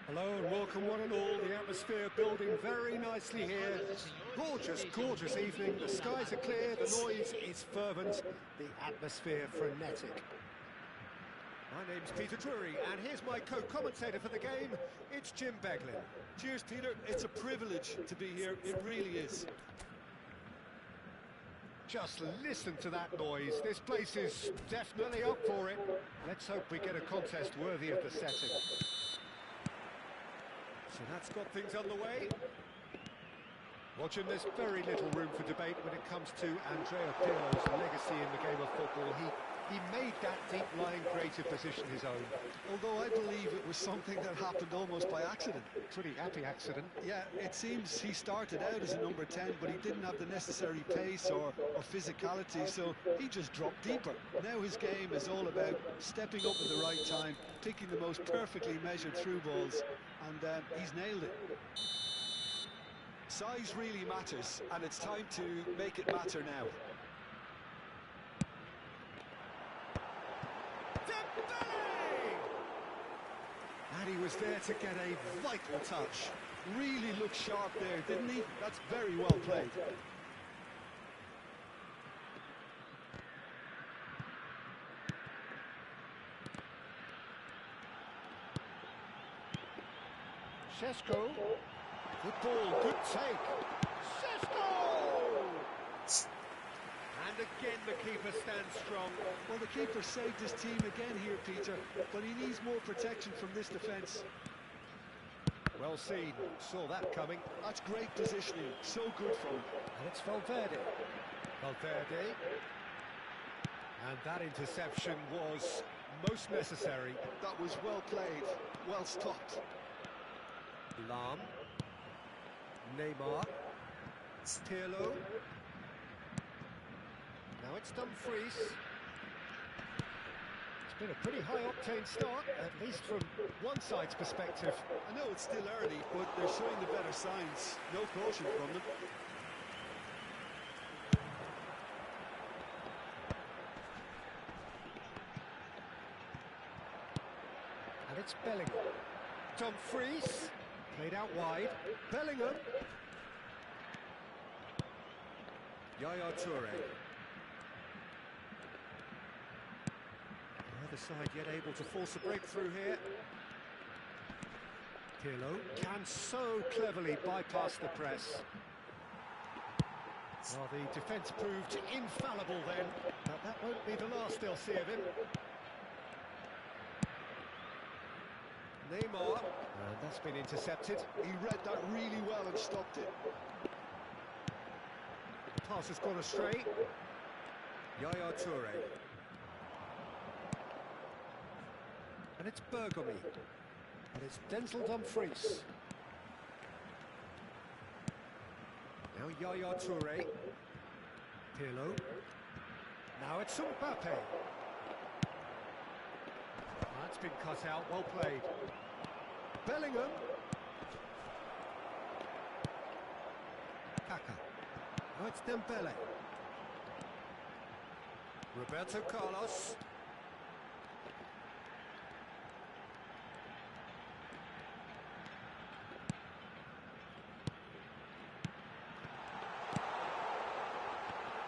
Hello and welcome one and all. The atmosphere building very nicely here. Gorgeous, gorgeous evening. The skies are clear, the noise is fervent, the atmosphere frenetic. My name's Peter Drury and here's my co-commentator for the game. It's Jim Beglin. Cheers, Peter. It's a privilege to be here. It really is. Just listen to that noise. This place is definitely up for it. Let's hope we get a contest worthy of the setting. So that's got things underway. Watching, there's very little room for debate when it comes to Andrea Pirlo's legacy in the game of football. He made that deep-lying creative position his own. Although I believe it was something that happened almost by accident. Pretty happy accident. Yeah, it seems he started out as a number 10, but he didn't have the necessary pace or physicality, so he just dropped deeper. Now his game is all about stepping up at the right time, picking the most perfectly measured through balls, and he's nailed it. Size really matters, and it's time to make it matter now. And he was there to get a vital touch. Really looked sharp there, didn't he? That's very well played. Šeško. Good ball, good take. Šeško! And again the keeper stands strong. Well, the keeper saved his team again here, Peter, but he needs more protection from this defence. Well seen, saw that coming. That's great positioning, so good from him. And it's Valverde. Valverde. And that interception was most necessary. That was well played, well stopped. Lam. Neymar. Pirlo. Now it's Dumfries. It's been a pretty high-octane start, at least from one side's perspective. I know it's still early, but they're showing the better signs. No caution from them. And it's Bellingham. Dumfries. Played out wide. Bellingham. Yaya Toure. The other side yet able to force a breakthrough here. Pirlo can so cleverly bypass the press. Well, the defence proved infallible then, but that won't be the last they'll see of him. Neymar, and that's been intercepted. He read that really well and stopped it. The pass has gone astray. Yaya Toure. And it's Bergomi. And it's Denzel Dumfries. Now Yaya Toure. Pirlo. Now it's Mbappe. That's been cut out, well played. Bellingham. Kaka. Now it's Dembele. Roberto Carlos.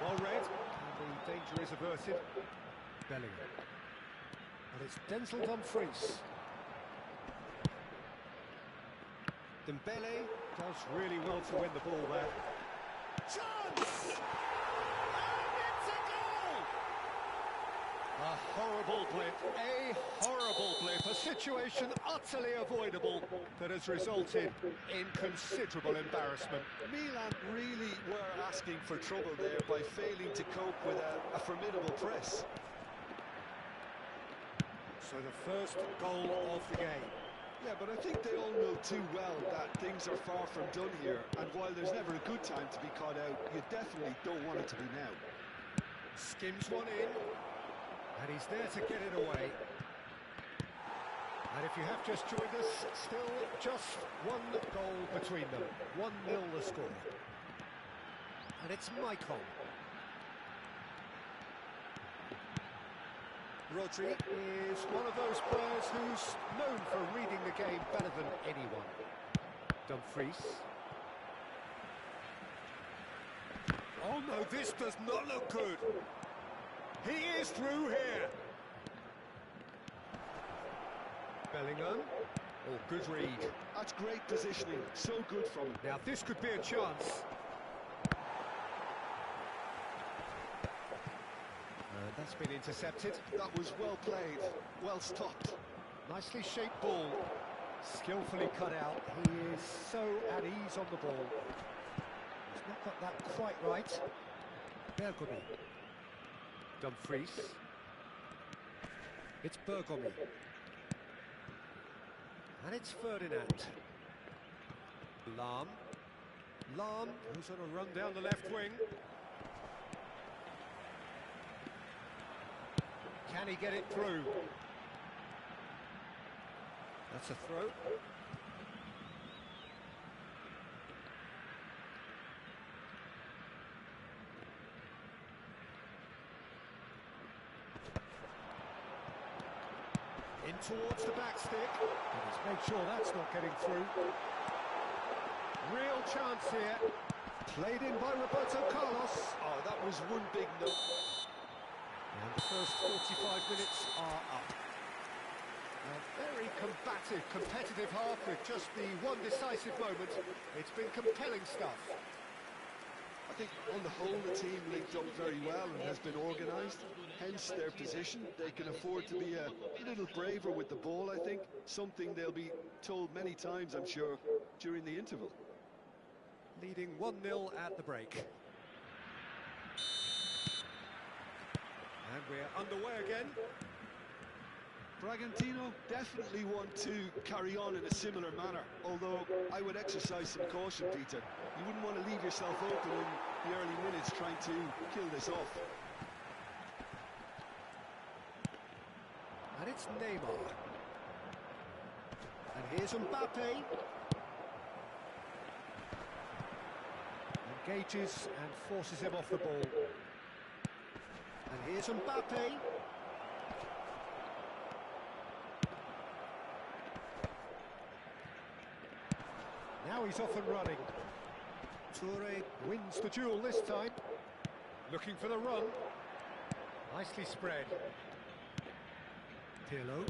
Well read, and the danger is averted. Bellingham. And it's Denzel Dumfries. Dembele does really well to win the ball there. Chance! And it's a goal! A horrible blip, a situation utterly avoidable that has resulted in considerable embarrassment. Milan really were asking for trouble there by failing to cope with a formidable press. So the first goal of the game. Yeah, but I think they all know too well that things are far from done here, and while there's never a good time to be caught out, you definitely don't want it to be now. Skims one in, and he's there to get it away. And if you have just joined us, still just one goal between them. 1-0 the score. And it's Maicon. Rodri is one of those players who's known for reading the game better than anyone. Dumfries. Oh no, this does not look good. He is through here. Bellingham. Oh, good read. That's great positioning, so good from him. Now this could be a chance. That's been intercepted. That was well played, well stopped. Nicely shaped ball. Skillfully cut out. He is so at ease on the ball. He's not got that quite right. Bergomi. Dumfries. It's Bergomi. And it's Ferdinand. Lahm. Lahm, who's on a run down the left wing. Can he get it through? That's a throw. In towards the back stick. And he's made sure that's not getting through. Real chance here. Played in by Roberto Carlos. Oh, that was one big no. And the first 45 minutes are up. A very combative, competitive half with just the one decisive moment. It's been compelling stuff. I think on the whole the team linked up very well and has been organised, hence their position. They can afford to be a little braver with the ball, I think, something they'll be told many times, I'm sure, during the interval. Leading 1-0 at the break. And we're underway again. Bragantino definitely want to carry on in a similar manner, although I would exercise some caution, Peter. You wouldn't want to leave yourself open in the early minutes trying to kill this off. And it's Neymar. And here's Mbappe. Engages and forces him off the ball. And here's Mbappe. Now he's off and running. Toure wins the duel this time. Looking for the run. Nicely spread. Pirlo.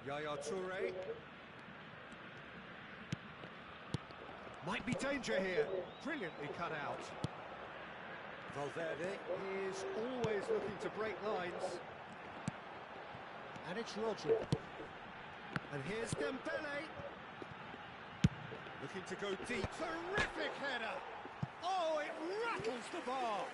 Yaya Toure. Might be danger here. Brilliantly cut out. Valverde is always looking to break lines. And it's Rodri. And here's Dembele. Looking to go deep. Terrific header! Oh, it rattles the bar!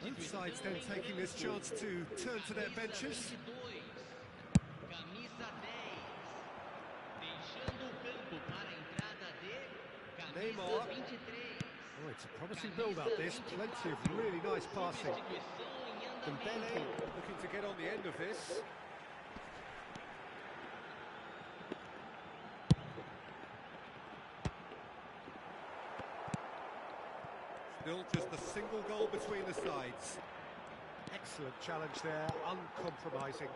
Both sides then taking this chance to turn to their benches. Neymar. Oh, it's a promising build-up this. Plenty of really nice passing. Dembele looking to get on the end of this. built as the single goal between the sides. Excellent challenge there, uncompromising.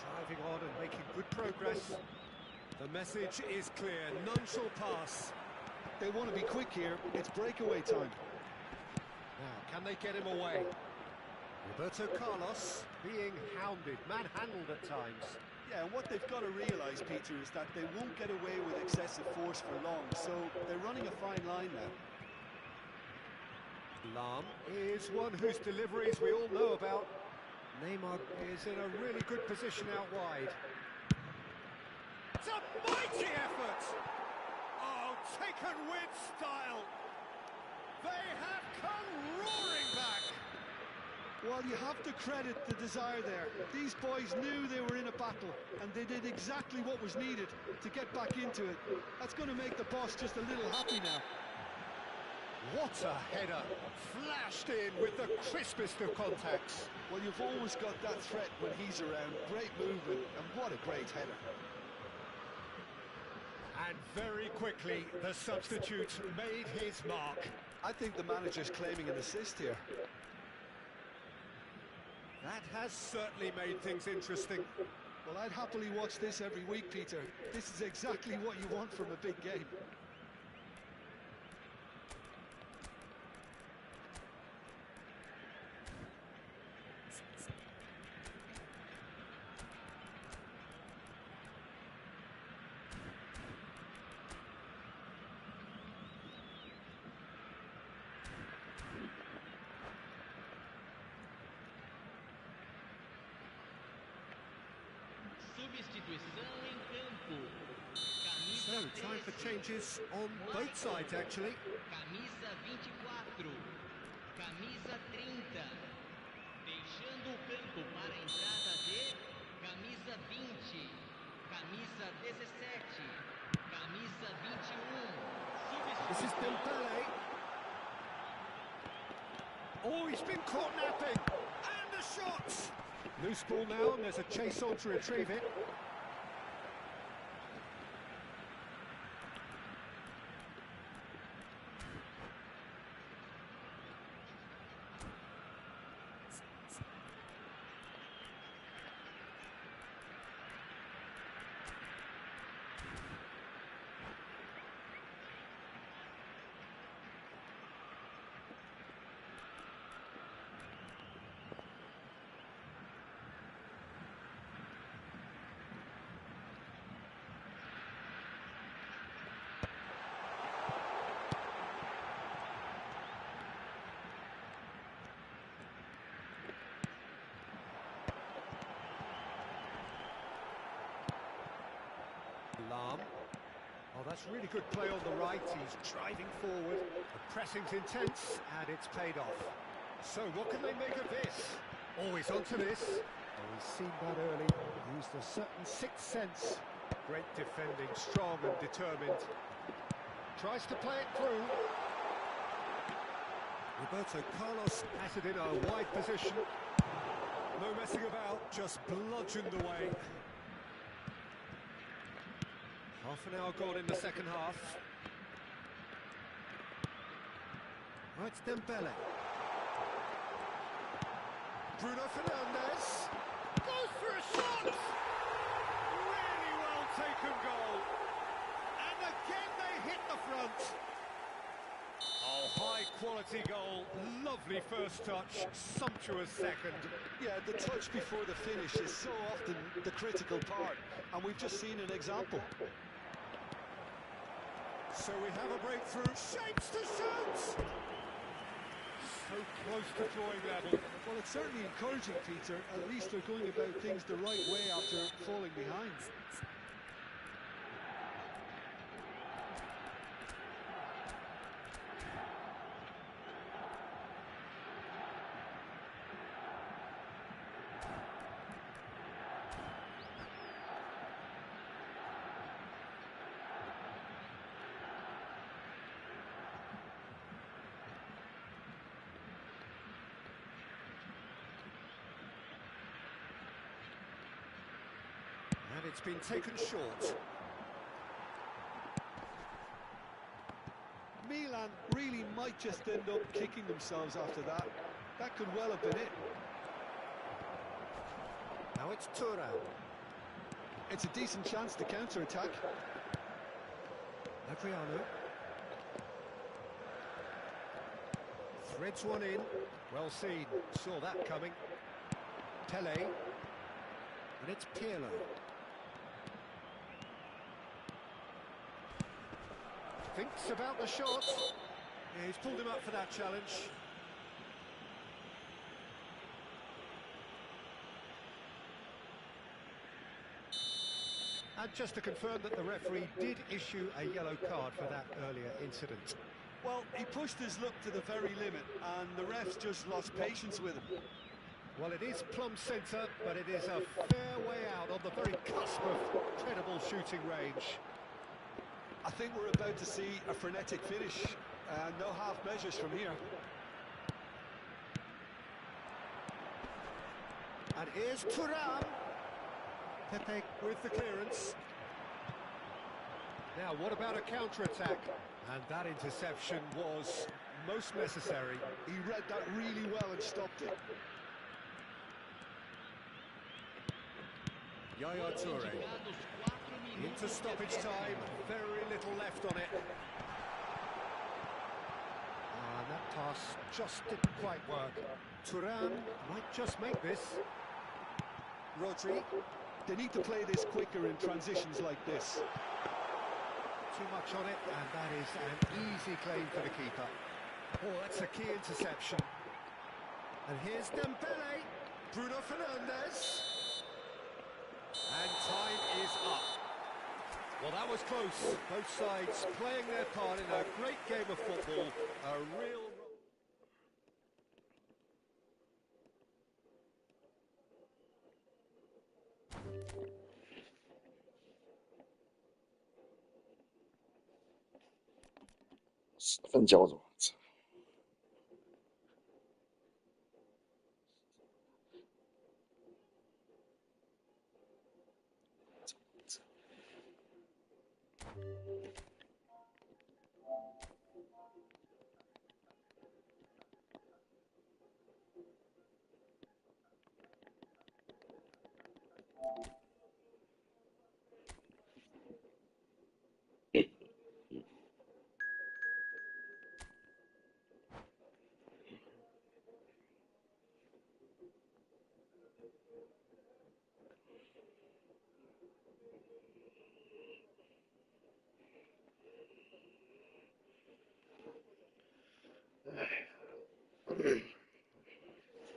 Driving on and making good progress. The message is clear, none shall pass. They want to be quick here, it's breakaway time. Now, can they get him away? Roberto Carlos being hounded, manhandled at times. Yeah, and what they've got to realise, Peter, is that they won't get away with excessive force for long, so they're running a fine line now. Lam is one whose deliveries we all know about. Neymar is in a really good position out wide. It's a mighty effort! Oh, taken with style! They have come roaring back! Well, you have to credit the desire there. These boys knew they were in a battle, and they did exactly what was needed to get back into it. That's going to make the boss just a little happy now. What a header! Flashed in with the crispest of contacts. Well, you've always got that threat when he's around. Great movement, and what a great header. And very quickly, the substitute made his mark. I think the manager's claiming an assist here. That has certainly made things interesting. Well, I'd happily watch this every week, Peter. This is exactly what you want from a big game. Substituição em campo. So, time for changes on both sides, actually. Camisa 24. Camisa 30. Deixando o campo para a entrada de camisa 20. Camisa 17. Camisa 21. This is Dembele. Oh, he's been caught napping. And the shot! Loose ball now, and there's a chase on to retrieve it. Lam. Oh, that's really good play on the right. He's driving forward. The pressing's intense, and it's paid off. So, what can they make of this? Always onto this. Oh, he's seen that early. Used a certain sixth sense. Great defending, strong and determined. Tries to play it through. Roberto Carlos has it in a wide position. No messing about, just bludgeoned away. Half an hour gone in the second half. Oh, it's Dembele. Bruno Fernandes goes for a shot! Really well taken goal. And again they hit the front. Oh, high quality goal. Lovely first touch, sumptuous second. Yeah, the touch before the finish is so often the critical part, and we've just seen an example. So we have a breakthrough. Shapes to shoot! So close to drawing level. Well, it's certainly encouraging, Peter. At least they're going about things the right way after falling behind. And it's been taken short. Milan man really might just end up kicking themselves after that. That could well have been it. Now it's Turan. It's a decent chance to counter-attack. Adriano. Threads one in. Well seen. Saw that coming. Tele. And it's Pirlo. Thinks about the shot. Yeah, he's pulled him up for that challenge. And just to confirm that the referee did issue a yellow card for that earlier incident. Well, he pushed his luck to the very limit, and the refs just lost patience with him. Well, it is plumb centre, but it is a fair way out on the very cusp of credible shooting range. I think we're about to see a frenetic finish, and no half measures from here. And here's Turan. Pepe with the clearance. Now, what about a counter-attack? And that interception was most necessary. He read that really well and stopped it. Yaya Toure. Into stoppage time. Very little left on it. And that pass just didn't quite work. Turan might just make this. Rodri. They need to play this quicker in transitions like this. Too much on it, and that is an easy claim for the keeper. Oh, that's a key interception. And here's Dembele. Bruno Fernandes. And time is up. Well, that was close. Both sides playing their part in a great game of football. A real...10分焦灼，操！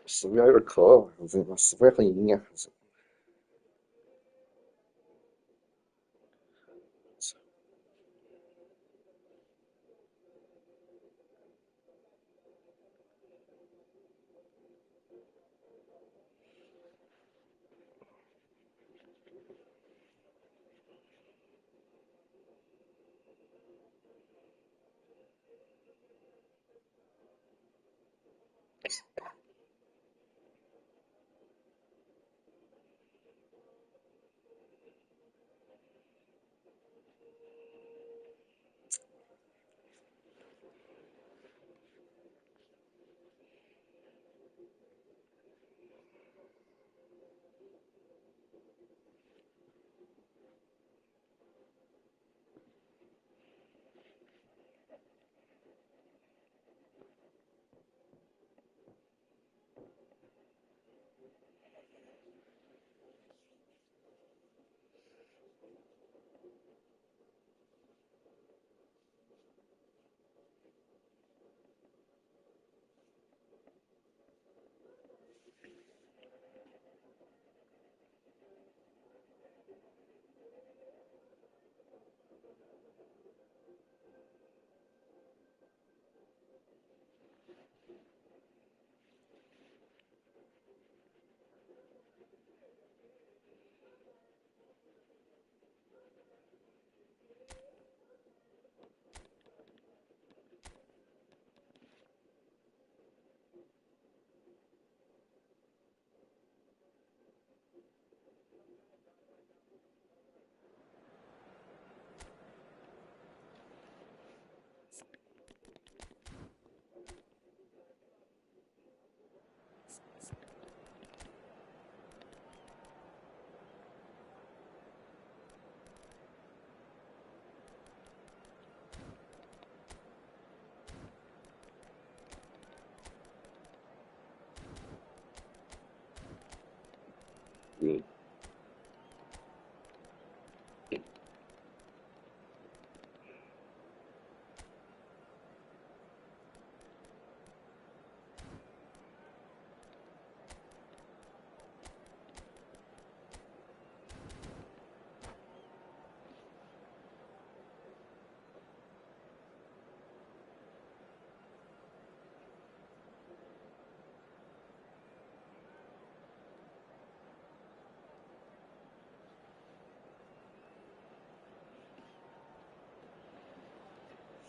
似乎有点渴了，似乎也很营养。嗯。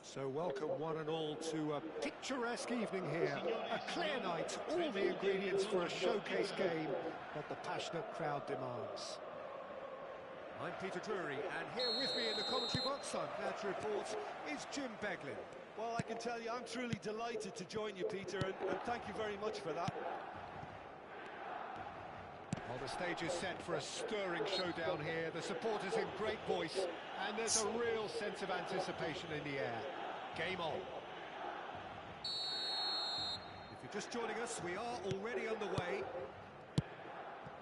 So welcome one and all to a picturesque evening here. A clear night, all the ingredients for a showcase game that the passionate crowd demands. I'm Peter Drury, and here with me in the commentary box, I'm glad to report, is Jim Beglin. Well, I can tell you, I'm truly delighted to join you, Peter, and thank you very much for that. Well, the stage is set for a stirring showdown here. The supporters in great voice, and there's a real sense of anticipation in the air. Game on. If you're just joining us, we are already underway.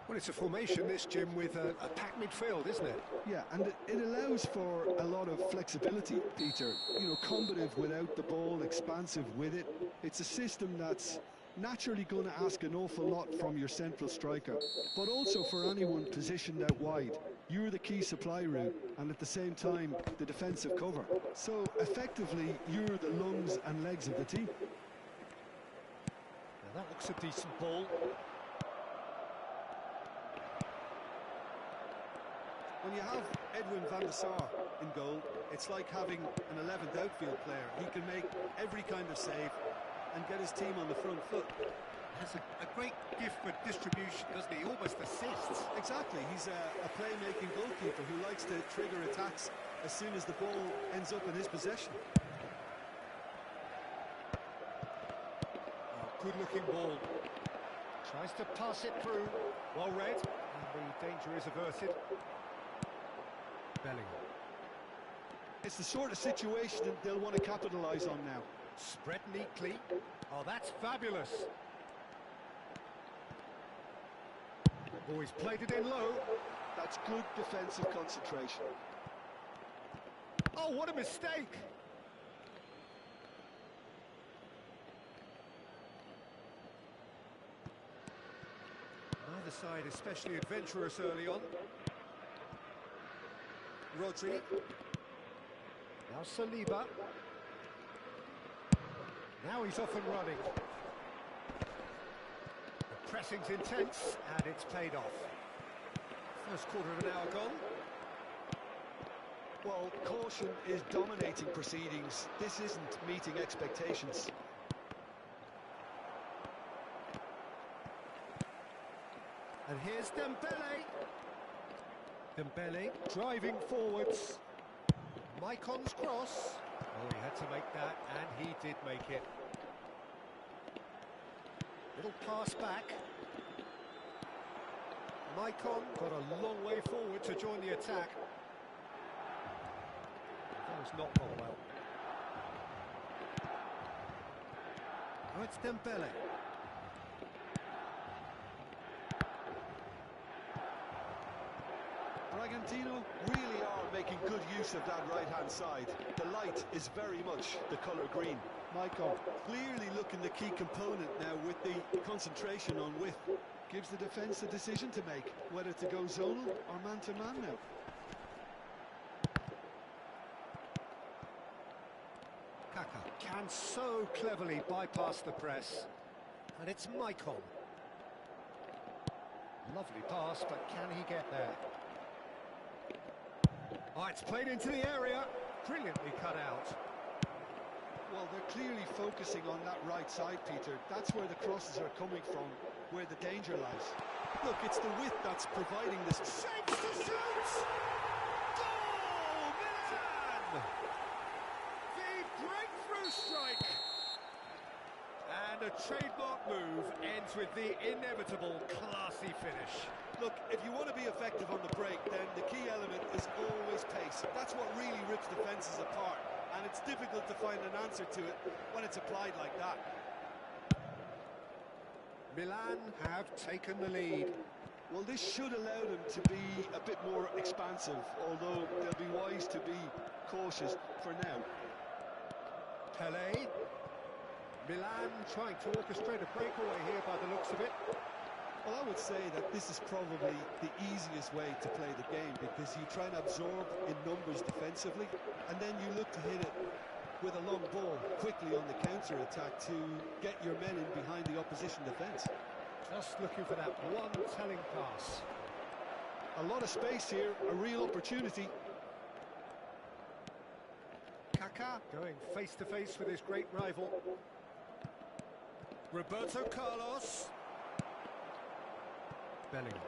Well, it's a formation, this, Jim, with a packed midfield, isn't it? Yeah, and it allows for a lot of flexibility, Peter. You know, combative without the ball, expansive with it. It's a system that's naturally going to ask an awful lot from your central striker, but also for anyone positioned out wide. You're the key supply route, and at the same time, the defensive cover. So, effectively, you're the lungs and legs of the team. Now that looks a decent ball. When you have Edwin van der Sar in goal, it's like having an 11th outfield player. He can make every kind of save and get his team on the front foot. Has a great gift for distribution, doesn't he? Almost assists. Exactly, he's a playmaking goalkeeper who likes to trigger attacks as soon as the ball ends up in his possession. Oh, good-looking ball. Tries to pass it through. Well read, and the danger is averted. Bellingham. It's the sort of situation that they'll want to capitalise on now. Spread neatly. Oh, that's fabulous. Oh, he's played it in low. That's good defensive concentration. Oh, what a mistake! Neither side especially adventurous early on. Rodri. Now Saliba. Now he's off and running. The pressing's intense, and it's paid off. First quarter of an hour gone. Well, caution is dominating proceedings. This isn't meeting expectations. And here's Dembele. Dembele driving forwards. Maicon's cross. Oh, he had to make that, and he did make it. Little pass back. Maicon got a long way forward to join the attack. That was not gone well. Oh, it's Dembele. Bragantino really are making good use of that right-hand side. The light is very much the colour green. Maicon clearly looking the key component now with the concentration on width. Gives the defence a decision to make, whether to go zonal or man-to-man now. Kaka can so cleverly bypass the press. And it's Maicon. Lovely pass, but can he get there? Oh, it's played into the area. Brilliantly cut out. Well, they're clearly focusing on that right side, Peter. That's where the crosses are coming from, where the danger lies. Look, it's the width that's providing this. Shapes to shoot! Goal! Milan! The breakthrough strike! And a trademark move ends with the inevitable classy finish. Look, if you want to be effective on the break, then the key element is always pace. That's what really rips defences apart, and it's difficult to find an answer to it when it's applied like that. Milan have taken the lead. Well, this should allow them to be a bit more expansive, although they'll be wise to be cautious for now. Pele. Milan trying to orchestrate a breakaway here by the looks of it. Well, I would say that this is probably the easiest way to play the game, because you try and absorb in numbers defensively, and then you look to hit it with a long ball quickly on the counter-attack to get your men in behind the opposition defence. Just looking for that one telling pass. A lot of space here, a real opportunity. Kaká going face-to-face with his great rival. Roberto Carlos. Bellingham.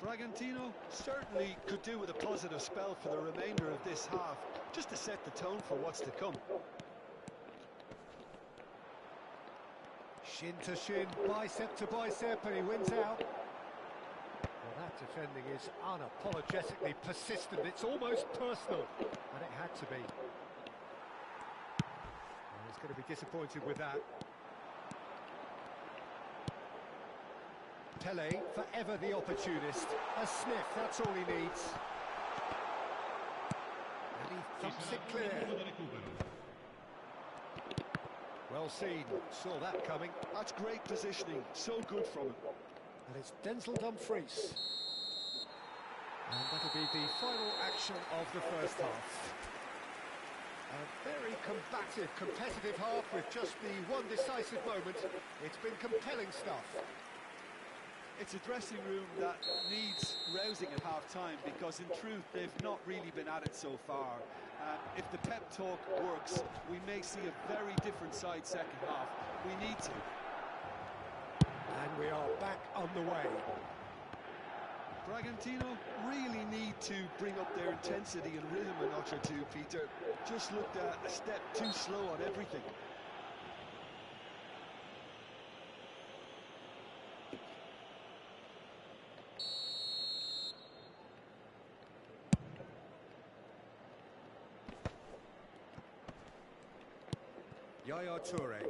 Bragantino certainly could do with a positive spell for the remainder of this half, just to set the tone for what's to come. Shin to shin, bicep to bicep, and he wins out. Well, that defending is unapologetically persistent. It's almost personal, and it had to be. And he's going to be disappointed with that. Pele, forever the opportunist. A sniff, that's all he needs. And he thumps it clear. Well seen, saw that coming. That's great positioning, so good from him. And it's Denzel Dumfries. And that'll be the final action of the first half. A very combative, competitive half with just the one decisive moment. It's been compelling stuff. It's a dressing room that needs rousing at half-time, because in truth they've not really been at it so far. If the pep talk works, we may see a very different side second half. We need to. And we are back on the way. Bragantino really need to bring up their intensity and rhythm a notch or two, Peter. Just looked a step too slow on everything. Yaya Toure.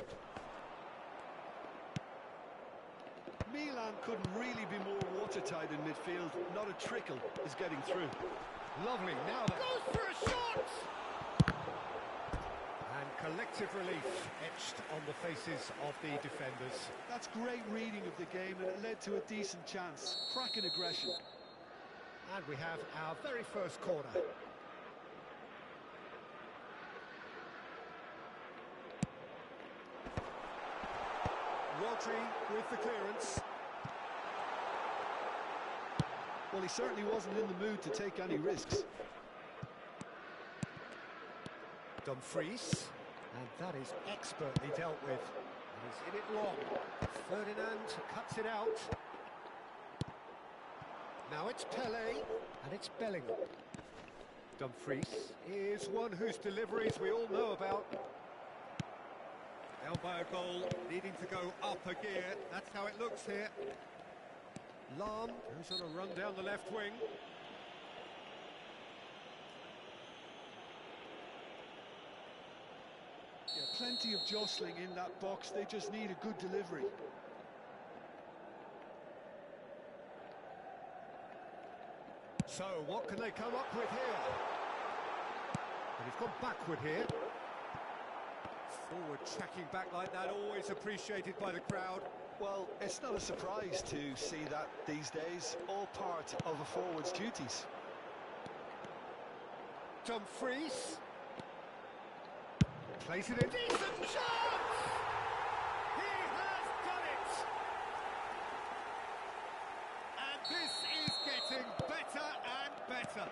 Milan couldn't really be more watertight in midfield. Not a trickle is getting through. Lovely, now that goes for a shot! And collective relief etched on the faces of the defenders. That's great reading of the game, and it led to a decent chance. Cracking aggression. And we have our very first corner. Rodri with the clearance. Well, he certainly wasn't in the mood to take any risks. Dumfries, and that is expertly dealt with. And he's in it long. Ferdinand cuts it out. Now it's Pele, and it's Bellingham. Dumfries is one whose deliveries we all know about. Down by a goal, needing to go up a gear. That's how it looks here. Lam goes on a run down the left wing. Yeah, plenty of jostling in that box. They just need a good delivery. So, what can they come up with here? And he's gone backward here. Forward tracking back like that, always appreciated by the crowd. Well, it's not a surprise to see that these days. All part of a forward's duties. Dumfries. Plays it in. Decent chance! He has done it! And this is getting better and better.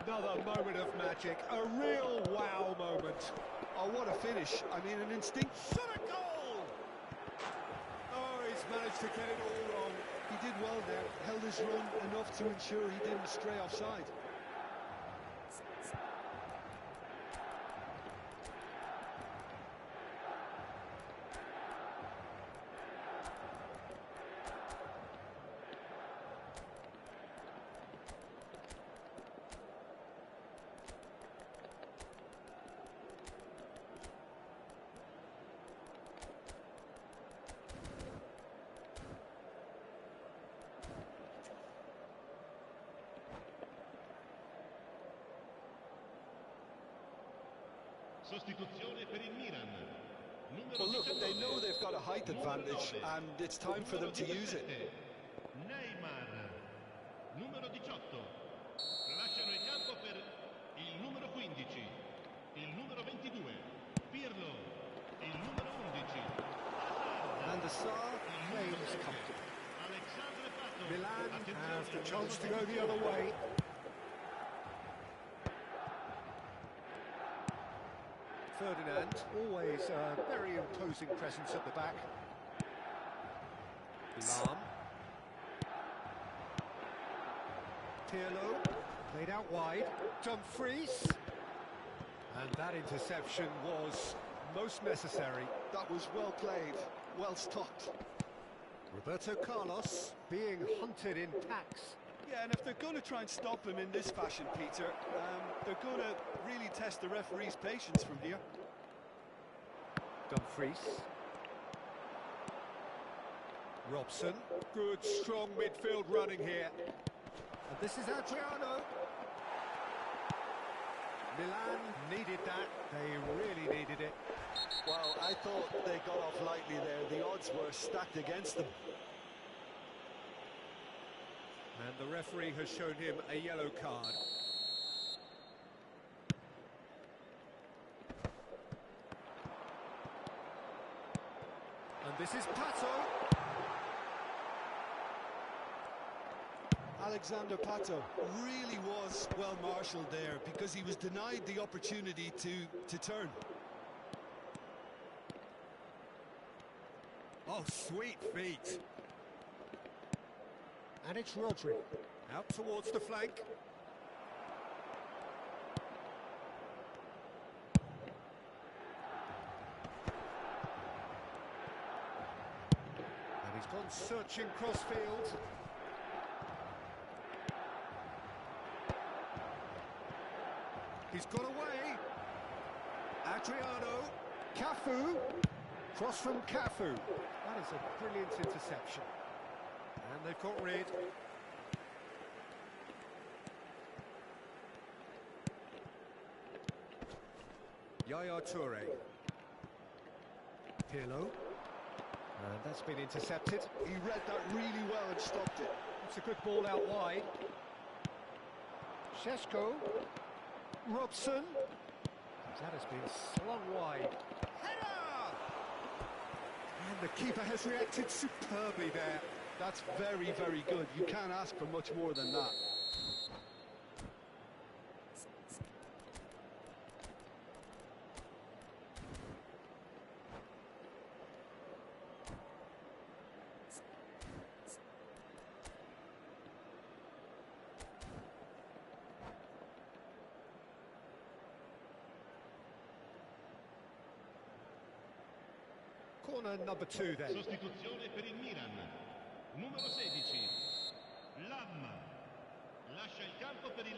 Another moment of magic, a real wow moment. Oh, what a finish. I mean, an instinct. Shot a goal! Oh, he's managed to get it all wrong. He did well there, held his run enough to ensure he didn't stray offside. Sostituzione per il Milan. Numero Well, look, 19. they know they've got a height advantage, and it's time for them to use it. Neymar. Numero 18. Lasciano il campo per il numero 15. Il numero 22. Pirlo. Il numero 11. And the Sar claims comfortably. Alexandre Pato. Milan Attenzione, have the chance to go the other way. Ferdinand, always a very imposing presence at the back. Lahm. Pirlo, played out wide. Dumfries. And that interception was most necessary. That was well played, well stopped. Roberto Carlos being hunted in packs. Yeah, and if they're going to try and stop him in this fashion, Peter, they're going to really test the referee's patience from here. Dumfries. Robson. Good, strong midfield running here. And this is Adriano. Milan needed that. They really needed it. Well, I thought they got off lightly there. The odds were stacked against them. And the referee has shown him a yellow card. And this is Pato. Alexander Pato really was well marshalled there because he was denied the opportunity to turn. Oh, sweet feet. And it's Rodri. Out towards the flank. And he's gone searching crossfield. He's got away. Adriano. Cafu. Cross from Cafu. That is a brilliant interception. And they've got rid. Yaya Toure. Pirlo. And that's been intercepted. He read that really well and stopped it. It's a good ball out wide. Šeško. Robson. That has been slung wide. Header! And the keeper has reacted superbly there. That's very, very good. You can't ask for much more than that. Corner number 2 then. Sostituzione per il Milan. Numero 16. Lam. Lascia il campo per il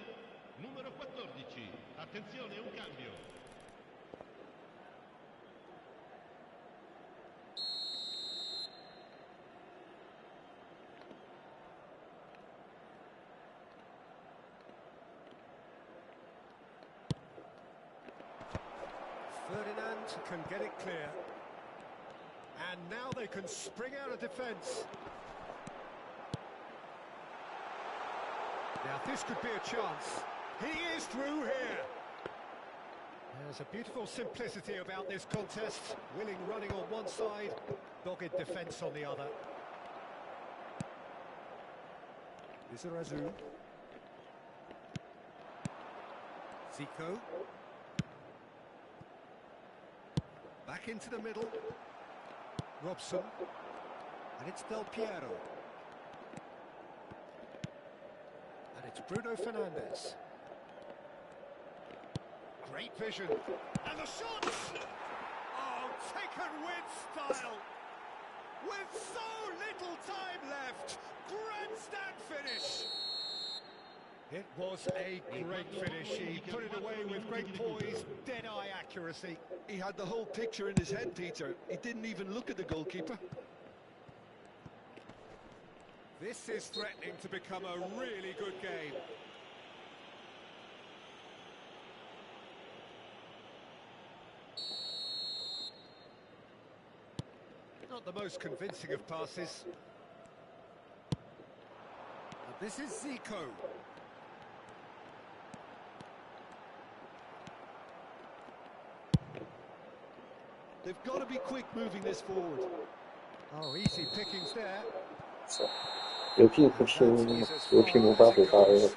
numero 14. Attenzione, un cambio. Ferdinand can get it clear. And now they can spring out of defence. Now this could be a chance. He is through here. There's a beautiful simplicity about this contest. Willing running on one side, dogged defence on the other. Lizarazu. Zico. Back into the middle. Robson. And it's Del Piero. And it's Bruno Fernandes. Great vision. And the shots! Oh, taken with style. With so little time left. Grandstand finish. It was a great finish. He put it away with great poise, dead-eye accuracy. He had the whole picture in his head, Peter. He didn't even look at the goalkeeper. This is threatening to become a really good game. the most convincing of passes. And this is Zico. They've got to be quick moving this forward. Oh, easy pickings there. 有病不拼，有病无法给他的。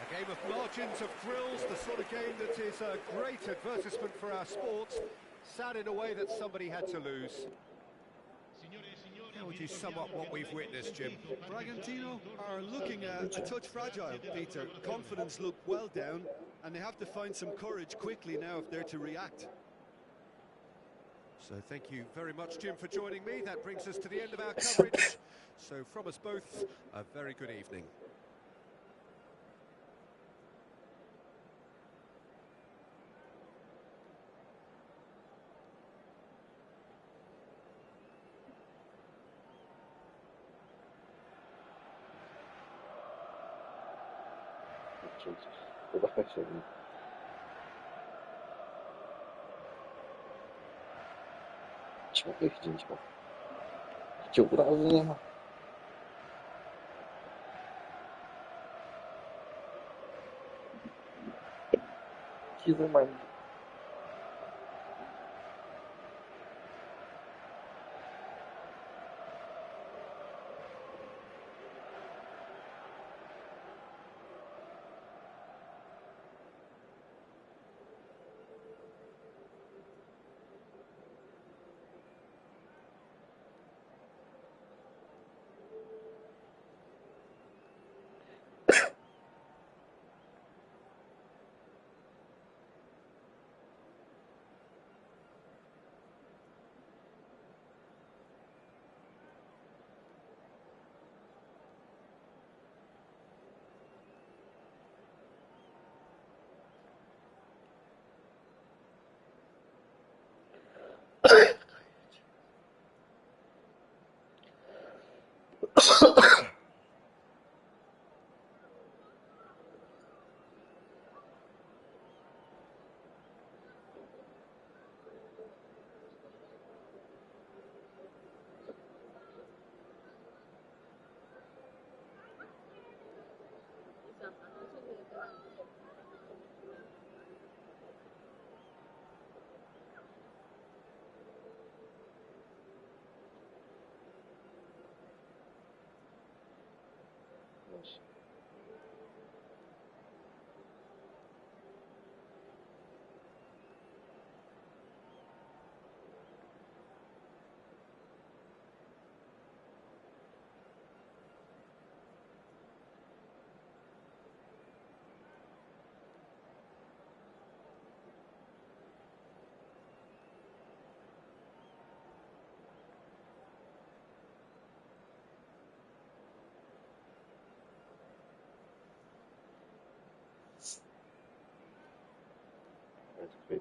A game of margins, of thrills, the sort of game that is a great advertisement for our sport. Sad in a way that somebody had to lose. How would you sum up what we've witnessed, Jim? Bragantino are looking a touch fragile, Peter. Confidence looked well down, and they have to find some courage quickly now if they're to react. So thank you very much, Jim, for joining me. That brings us to the end of our coverage. So from us both, a very good evening.球也是进球，9打1嘛。踢足蛮。 可以。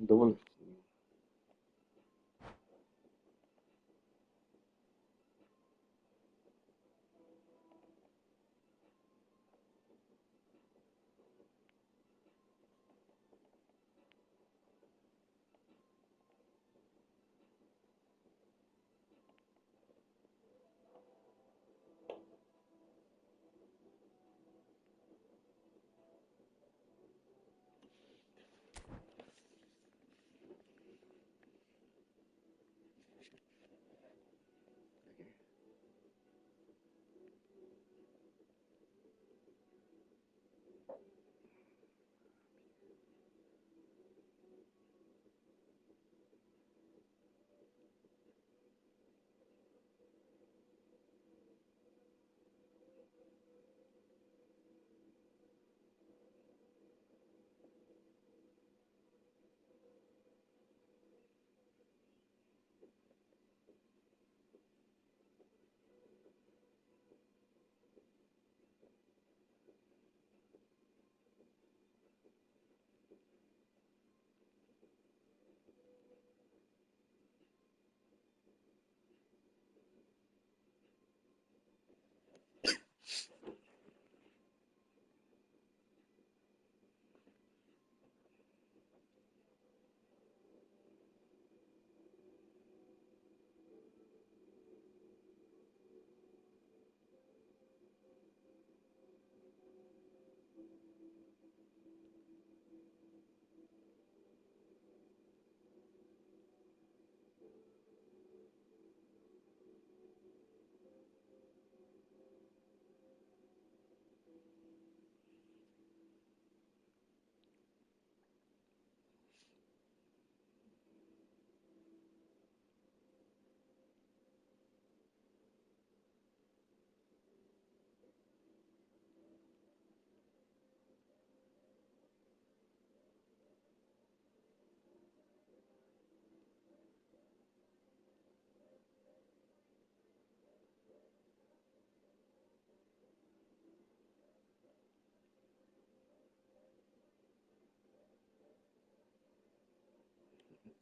多了。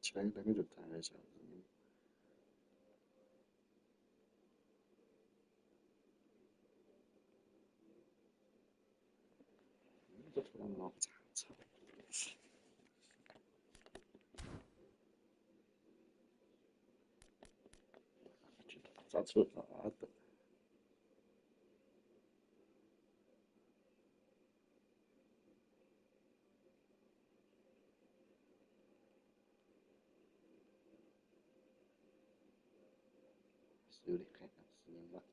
起来那个就太小了。这突然老咋操！咋出啥的？是有点害怕，是吧？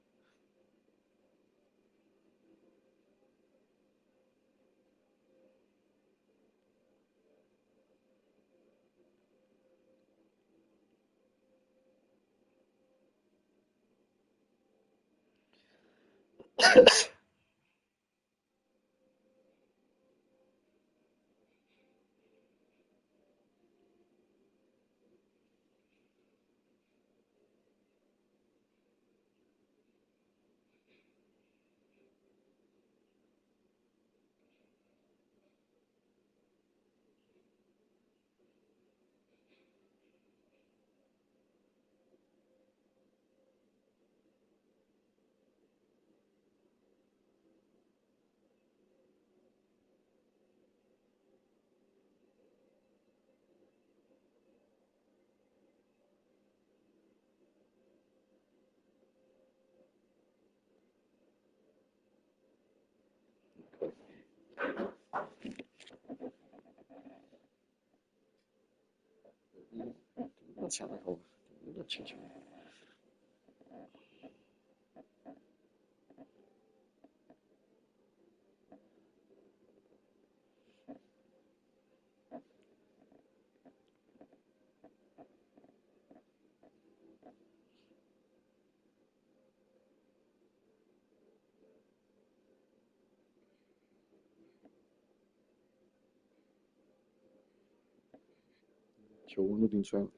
那抢得好，那球球。球温都顶出来了。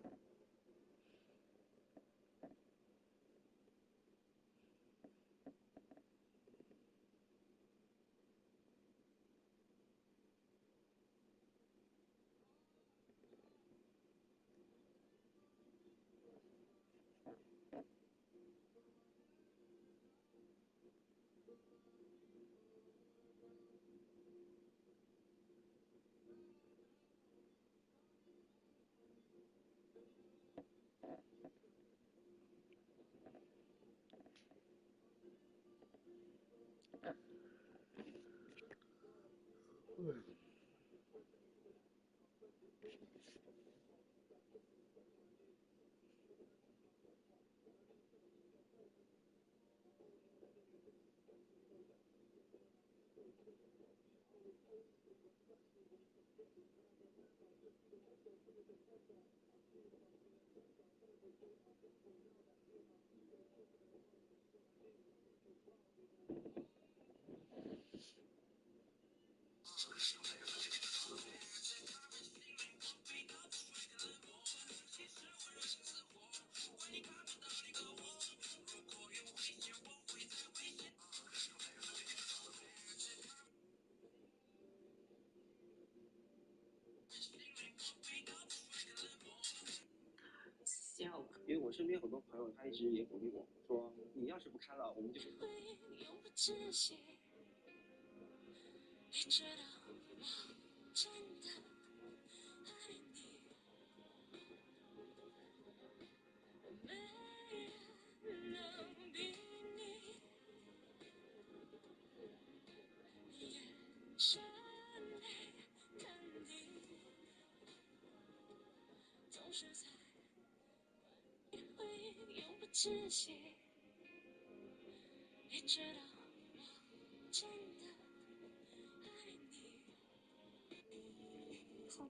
因为我身边很多朋友，他一直也鼓励我说，你要是不看了，我们就。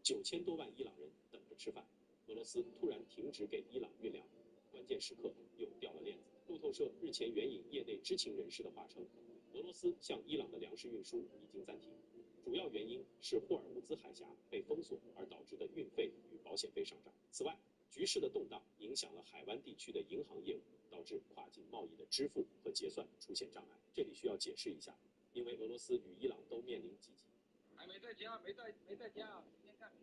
9000多万伊朗人等着吃饭，俄罗斯突然停止给伊朗运粮，关键时刻又掉了链子。路透社日前援引业内知情人士的话称，俄罗斯向伊朗的粮食运输已经暂停，主要原因是霍尔木兹海峡被封锁而导致的运费与保险费上涨。此外，局势的动荡影响了海湾地区的银行业务，导致跨境贸易的支付和结算出现障碍。这里需要解释一下，因为俄罗斯与伊朗都面临积极。还没在家，没在家，明天干啊。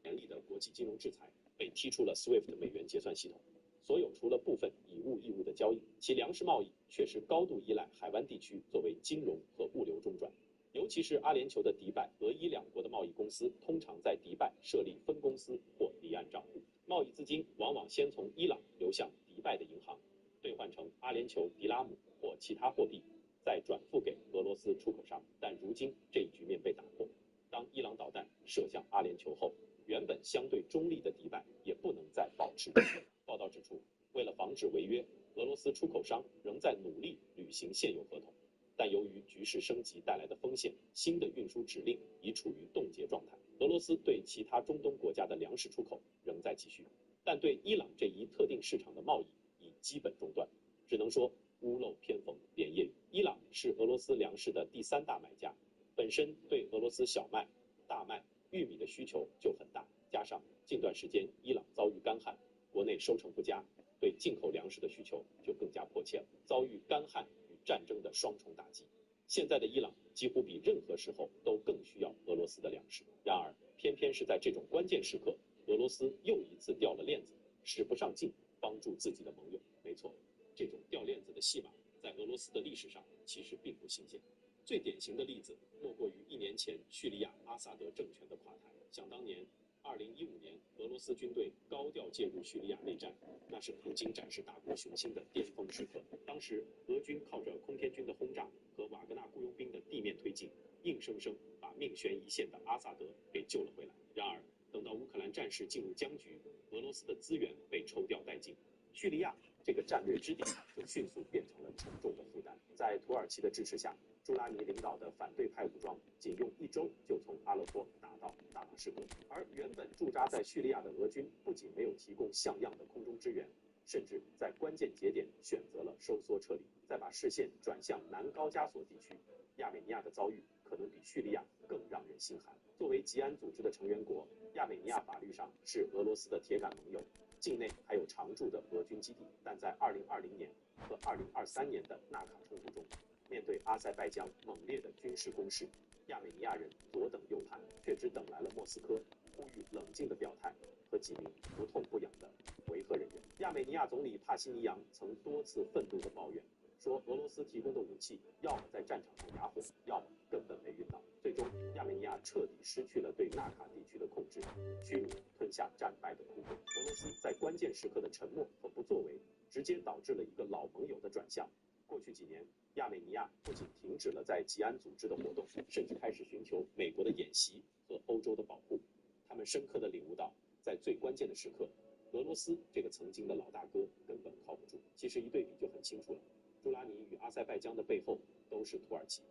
严厉的国际金融制裁，被踢出了 SWIFT 美元结算系统。所有除了部分以物易物的交易，其粮食贸易却是高度依赖海湾地区作为金融和物流中转。尤其是阿联酋的迪拜、俄伊两国的贸易公司，通常在迪拜设立分公司或离岸账户，贸易资金往往先从伊朗流向迪拜的银行，兑换成阿联酋迪拉姆或其他货币，再转付给俄罗斯出口商。但如今这一局面被打破，当伊朗导弹射向阿联酋后，原本相对中立的迪拜也不能再保持中立。报道指出，为了防止违约，俄罗斯出口商仍在努力履行现有合同，但由于局势升级带来的风险，新的运输指令已处于冻结状态。俄罗斯对其他中东国家的粮食出口仍在继续，但对伊朗这一特定市场的贸易已基本中断。只能说屋漏偏逢连夜雨。伊朗是俄罗斯粮食的第3大买家，本身对俄罗斯小麦、大麦、玉米的需求就很大，加上近段时间伊朗遭遇干旱，国内收成不佳，对进口粮食的需求就更加迫切了，遭遇干旱与战争的双重打击。现在的伊朗几乎比任何时候都更需要俄罗斯的粮食。然而，偏偏是在这种关键时刻，俄罗斯又一次掉了链子，使不上劲帮助自己的盟友。没错，这种掉链子的戏码在俄罗斯的历史上其实并不新鲜。最典型的例子莫过于1年前叙利亚阿萨德政权的垮台。想当年2015年，俄罗斯军队高调介入叙利亚内战，那是普京展示大国雄心的巅峰时刻。当时，俄军靠着空天军的轰炸和瓦格纳雇佣兵的地面推进，硬生生把命悬一线的阿萨德给救了回来。然而，等到乌克兰战事进入僵局，俄罗斯的资源被抽调殆尽，叙利亚这个战略支点就迅速变成了沉重的负担。在土耳其的支持下，朱拉尼领导的反对派武装仅用1周就从阿勒颇打到大马士革，而原本驻扎在叙利亚的俄军不仅没有提供像样的空中支援，甚至在关键节点选择了收缩撤离。再把视线转向南高加索地区，亚美尼亚的遭遇可能比叙利亚更让人心寒。作为吉安组织的成员国，亚美尼亚法律上是俄罗斯的铁杆盟友，境内还有常驻的俄军基地，但在2020年和2023年的纳卡冲突中，面对阿塞拜疆猛烈的军事攻势，亚美尼亚人左等右盼，却只等来了莫斯科呼吁冷静的表态和几名不痛不痒的维和人员。亚美尼亚总理帕西尼扬曾多次愤怒地抱怨，说俄罗斯提供的武器要么在战场上哑火，要么根本没运到。最终，亚美尼亚彻底失去了对纳卡地区的控制，屈辱吞下战败的苦果。俄罗斯在关键时刻的沉默和不作为，直接导致了一个老盟友的转向。过去几年，亚美尼亚不仅停止了在吉安组织的活动，甚至开始寻求美国的演习和欧洲的保护。他们深刻地领悟到，在最关键的时刻，俄罗斯这个曾经的老大哥根本靠不住。其实一对比就很清楚了，朱拉尼与阿塞拜疆的背后都是土耳其。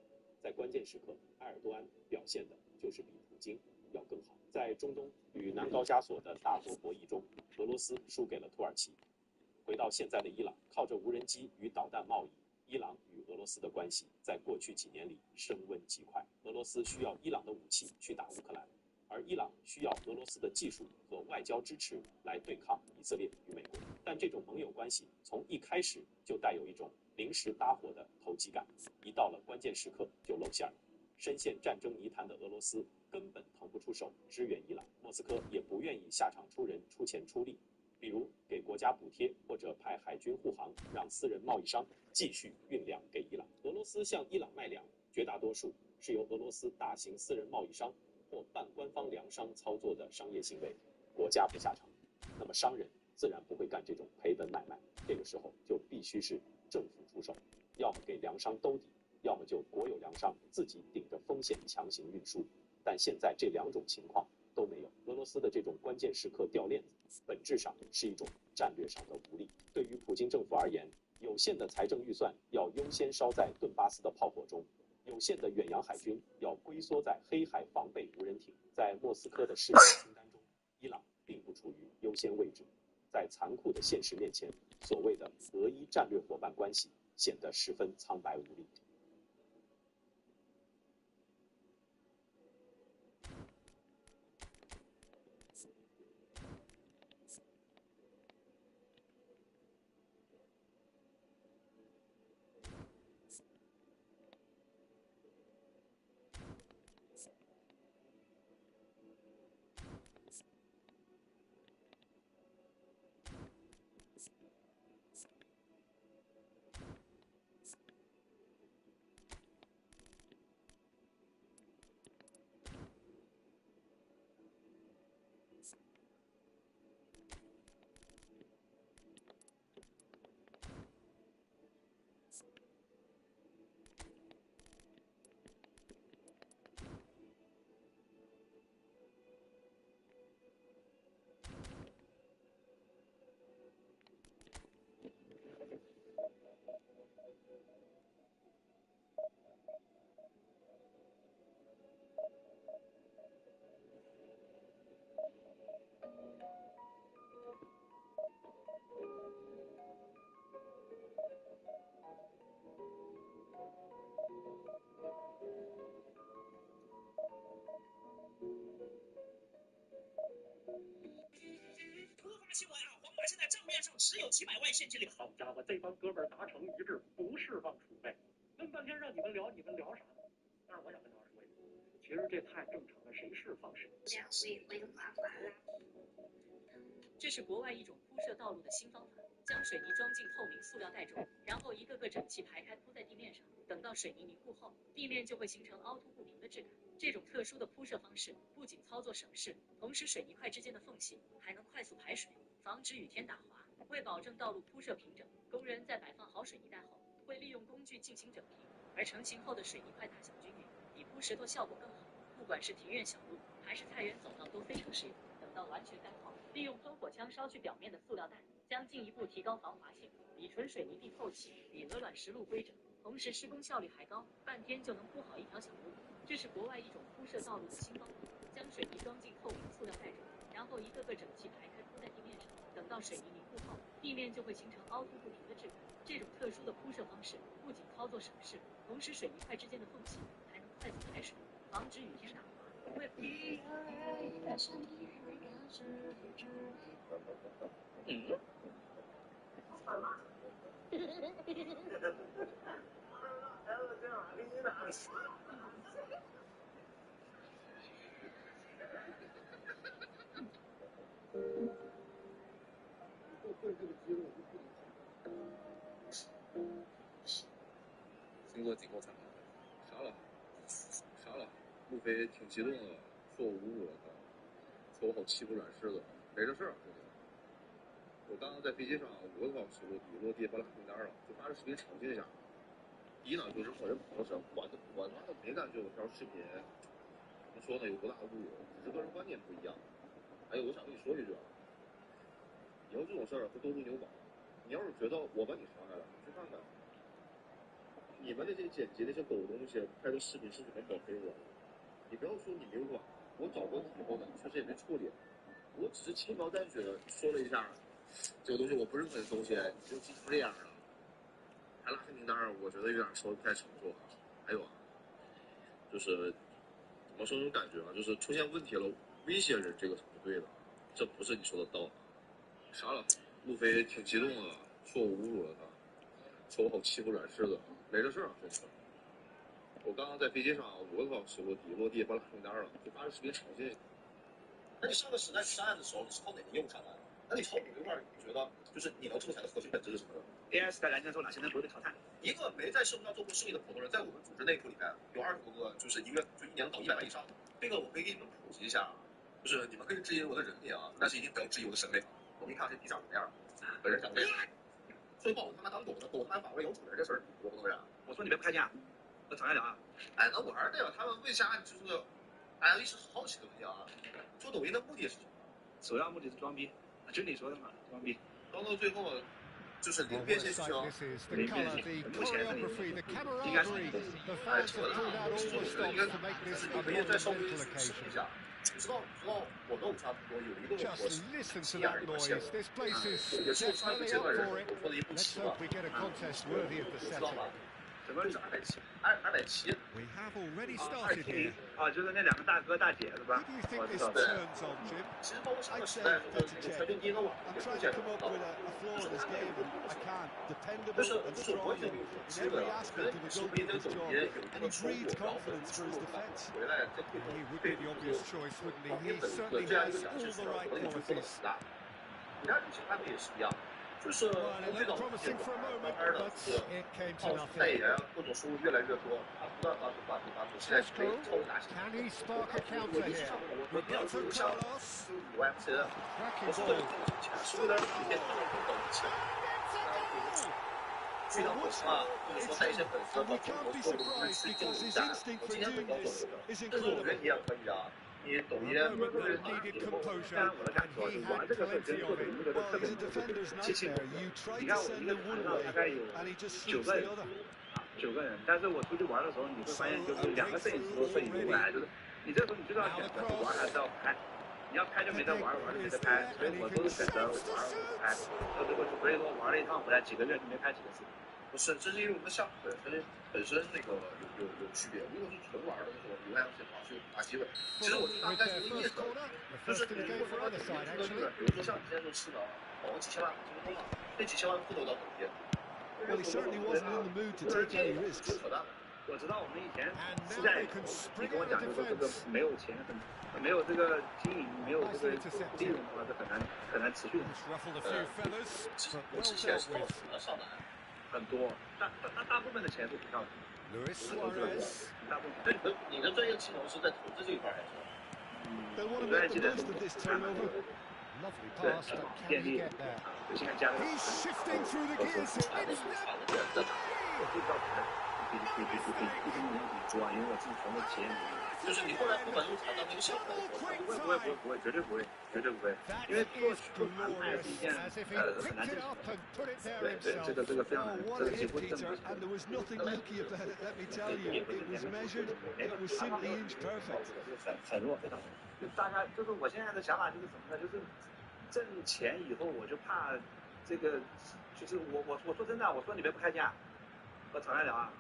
在关键时刻，埃尔多安表现的就是比普京要更好。在中东与南高加索的大国博弈中，俄罗斯输给了土耳其。回到现在的伊朗，靠着无人机与导弹贸易，伊朗与俄罗斯的关系在过去几年里升温极快。俄罗斯需要伊朗的武器去打乌克兰，而伊朗需要俄罗斯的技术和外交支持来对抗以色列与美国。但这种盟友关系从一开始就带有一种临时搭伙的投机感，一到了关键时刻就露馅了。深陷战争泥潭的俄罗斯根本腾不出手支援伊朗，莫斯科也不愿意下场出人出钱出力，比如给国家补贴或者派海军护航，让私人贸易商继续运粮给伊朗。俄罗斯向伊朗卖粮，绝大多数是由俄罗斯大型私人贸易商或半官方粮商操作的商业行为，国家不下场，那么商人自然不会干这种赔本买卖。这个时候就必须是政府出手，要么给粮商兜底，要么就国有粮商自己顶着风险强行运输。但现在这2种情况都没有。俄罗斯的这种关键时刻掉链子，本质上是一种战略上的无力。对于普京政府而言，有限的财政预算要优先烧在顿巴斯的炮火中，有限的远洋海军要龟缩在黑海防备无人艇。在莫斯科的事项清单中，伊朗并不处于优先位置。在残酷的现实面前，所谓的俄伊战略伙伴关系显得十分苍白无力。突发新闻啊！皇马现在账面上只有几百万现金流。好家伙，这帮哥们儿达成一致，不释放储备。问半天让你们聊，你们聊啥呢？但是我想跟大家说一个，其实这太正常了，谁释放谁。这样所以会滑滑啦。这是国外一种铺设道路的新方法，将水泥装进透明塑料袋中，然后一个个整齐排开铺在地面上。等到水泥凝固后，地面就会形成凹凸不平的质感。这种特殊的铺设方式不仅操作省事，同时水泥块之间的缝隙还能快速排水，防止雨天打滑。为保证道路铺设平整，工人在摆放好水泥袋后，会利用工具进行整平，而成型后的水泥块大小均匀，比铺石头效果更好。不管是庭院小路还是菜园走道都非常适用。等到完全干后，利用喷火枪烧去表面的塑料袋，将进一步提高防滑性，比纯水泥地透气，比鹅卵石路规整，同时施工效率还高，半天就能铺好一条小路。这是国外一种铺设道路的新方法，将水泥装进透明塑料袋中，然后一个个整齐排开铺在地面上。等到水泥凝固后，地面就会形成凹凸不平的质感。这种特殊的铺设方式不仅操作省事，同时水泥块之间的缝隙还能快速排水，防止雨天打滑。星座进口惨了，傻了，路飞挺激动的，说我侮辱了他，说我好欺负软柿子，没这事儿，兄弟。我刚刚在飞机上5个多小时落地，把他名单了，就发这视频澄清一下。第一呢，就是我这朋友是我他妈没感觉我这条视频怎么说呢有多大的侮辱，只是个人观点不一样。还有，我想跟你说一句啊，以后这种事儿会多如牛毛。你要是觉得我把你伤害了，你去看看。你们那些剪辑那些狗东西拍的视频是你们抹黑我，你不要说你没有管，我找过你以后呢，你确实也没处理，我只是轻描淡写的说了一下，这个东西我不认可的东西，你就记成这样了，还拉黑名单，我觉得有点说不太成熟啊。还有啊，就是怎么说那种感觉啊，就是出现问题了，威胁人这个是不对的，这不是你说的道理。傻了，路飞挺激动的，说我侮辱了他，说我好欺负软柿子。没这事儿，兄弟。我刚刚在飞机上5个多小时落地把他名单了，就发这视频澄清。那你上个时代上岸的时候，你是靠哪个业务上岸？那你炒股这块，你觉得就是你能挣钱的核心本质是什么呢 ？AI 时代来临的时候，哪些人不会被淘汰？一个没在社会上做过生意的普通人，在我们组织内部里面有20多个，就是一年能搞100万以上的。这个我可以给你们普及一下，就是你们可以质疑我的人品啊，但是一定不要质疑我的审美。我给你看这底长什么样，本人长这样。说把我他妈当狗呢，狗他妈反胃有主人这事儿，我不能忍。我说你别不开心啊，我敞开聊啊。哎，那玩的呀，他们为啥就是，哎，一时好奇的问题啊。做抖音的目的是什么？首要目的是装逼，就你说的嘛，装逼。装到最后，就是零变现销。零变现，目前是零变现，应该是零变现。哎，扯了啊，其实我觉得应该，但是你可以再稍微深一下。你知道我跟武侠很多有一个我是惊讶人发现了，也是我上一个阶段人我做的一步棋吧，你知道吧？什么是270？270。啊，就是那2个大哥大姐是吧？我知道。对。其实包括上个时代，就是全球第一个网也出现了，知道吧？就是我已经有基本了，觉得你是不是跟抖音有一定的冲突，然后粉丝输入反回来，这对网页本的这样一个展示出来，可能也就做得很大。你看旅行派也是一样。就是从最早的电影，慢慢的就是靠代言或者收入越来越多，他不断发展，现在是可以超过大型。我一直上我比较说像5M7，我说的钱是为了让这些更懂钱，去当粉丝啊，或者说带一些粉丝和中国所有的人去竞争一下。我今天很要求这个，但是我觉得你也可以啊。你抖音会不会你的虽然我的感受就是玩这个本身做抖音这个特别就是机器人。你看我一个团上大概有9个人啊，9个人，但是我出去玩的时候，你会发现就是2个摄影师都摄影过来，就是你这时候你就要选择是玩还是要拍，你要拍就没得玩，玩就没得拍，所以我都是选择玩我不拍，到最后所以说玩了一趟回来几个月就没拍几个视频。不是，这是因为我们的项目本身那个有区别。如果是纯玩的时候，永远是老是拿机会。其实我就大概是个意思，就是你如果说你出的比如说像你现在就吃的某个几千万几分钟了，那几千万不都到手边？Well, he certainly wasn't in the mood to take any risks. 我知道我们以前私下你跟我讲，就说这个没有钱没有这个经营，没有这个利润的话，这很难持续的。我之前是投资的上来很多，大部分的钱都不上。大部分。对，你的专业技能是在投资这一块还是？They want to make the most of this turnover. Lovely pass, but can he get there? He's shifting through the gears here. It's never. 主啊，因为我自己存的钱，就是你后来不管用查到那个项目的时候，不会，绝对不会，因为做谈判是一件很难的事。对，这个非常难，这个几乎证明。And there was nothing lucky about it, let me tell you. It was measured, it was simply inch perfect. 很弱，非常弱。就大家就是我现在的想法就是什么呢？就是挣钱以后，我就怕这个，就是我说真的，我说你别不开价，和常来聊啊。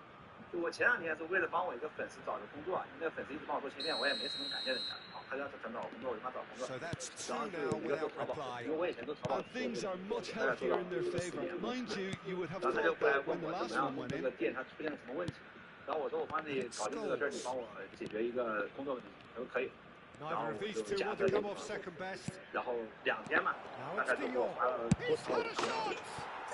就我前2天是为了帮我一个粉丝找个工作，因为那个粉丝一直帮我做切片，我也没什么感谢人家。他要想找我工作，我就帮他找工作。然后就一个做淘宝，因为我以前做淘宝。Things are much healthier in their favor. Mind you, you would have 然后他就 thought 过来 that 问 when the 我怎 last 么样 one went 这 in. 个店它出现了什么问题，然后我说我帮你搞定这个事儿，你帮我解决一个工作问题，他说可以。然后 Neither of 我 these 就 two 假 want 设 to come off second best. 然后2天嘛，大概就给我花了多少？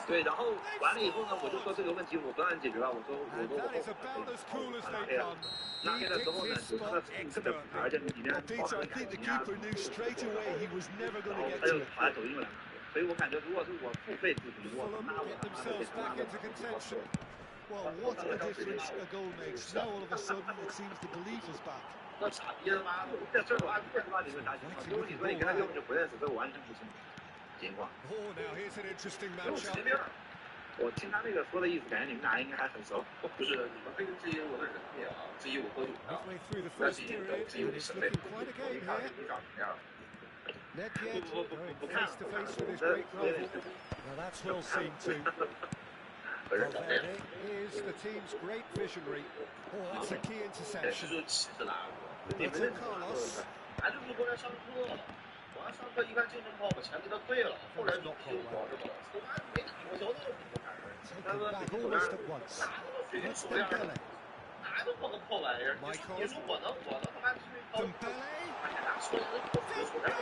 对，然后完了以后呢，我就说这个问题我当然解决了，我说我 And that is about as cool as they come. 拉黑了之后呢，就是他特别复杂，而且里面 Peter, 包含 I 感 think the 情啊， keeper knew straight away he was never 然 going 后 to get 他就 to it. 跑来抖音来，所以我感觉如果是我付费咨询，我 Fulham 那我 get 他妈的 themselves 给他 back into contention. Well, what a difference a goal makes. Now all of a sudden it seems the belief is back. 那傻逼他妈的！这事儿我还不知道你们啥情况，因为你说你跟他根本就不认识，这我完全不清楚情况。 Oh, now here's an interesting 有 matchup. 神经病！我听他那个说的意思，感觉你们俩应该还很熟。不是你们可以质疑我的人品啊，质疑我喝酒啊， Midway through the 但 first 是也 period, 质疑我 and 的 it's 审美。 looking quite a 我一 game 看 here. 你长什么样？ Nedved going 不看 face to face with his great rival. Now that's well seen too. 本人长这样， Valverde is the team's great visionary. Oh, that's a key 简直 interception. 就歧视啦！你们 Roberto 认识 Carlos. 俺就是过来上课了，我要上课一看健身房，我钱给他退了，后来就批我是吧？从来没打过球的，我看是。 Taken back almost at once. 哪他妈水晶 That's 手链， Dembele. 哪都搞个破玩意儿？你说我能他妈去搞？ Dembele. 而且拿出来的破手链，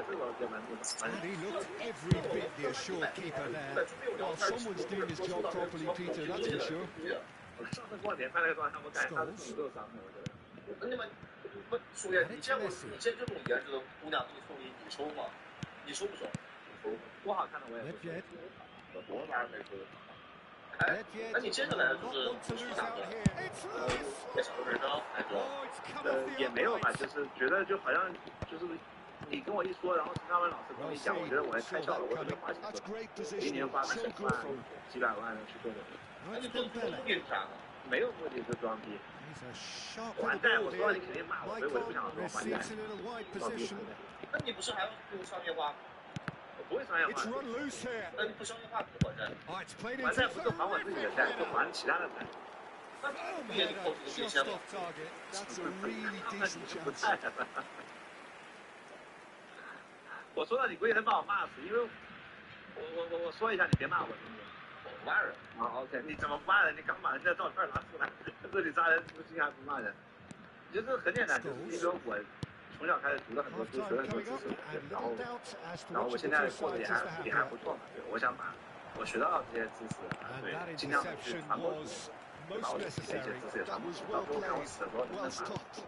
And he looked every bit the assured keeper there. Well, someone's doing his job properly, Peter, that's for sure. 上次过年看那个状态，我感觉他自己都有伤害，我觉得。那你们不说呀？你见这种颜值的姑娘给你送礼，你收吗？你收不收？多好看的我也不 Nedved. 我玩意儿没收。哎，那你接下来就是哪个？别想着人生，还是？也没有吧，就是觉得就好像就是你跟我一说，然后陈昌文老师跟我一讲，我觉得我也太小了，我准备花钱做，一年花个10万、几百万去做的，那你做目的是啥呢？没有目的是装逼。 He's a sharp 完 little 蛋， ball 我说 here. 你肯定骂我，所以我就不想说完 Michael 蛋。 receives it in a wide 装逼 position. 那你不是还要用商业化？我不会商业 It's 化， run loose here. 那你不商业化怎么还债？ Oh, it's played 还 into 债不是还我自己的债，是还其他的债。那不也得扣这个界 just 限吗？ off target. That's a really 那 decent 你不 chance. 在了。我说了，你估计能把我骂死，因为我说一下，你别骂我，行不行？我不骂人。啊 OK， 你怎么不骂人？你刚把人家照片拿出来，这里杀人不惊讶不骂人。其实很简单，就是因为我从小开始读了很多书，学了很多知识，然后我现在过得也还不错嘛。对，我想把我学到的这些知识，对，尽量的去传播出去。把我的一些知识也传播出去，到时候看我死的时候能把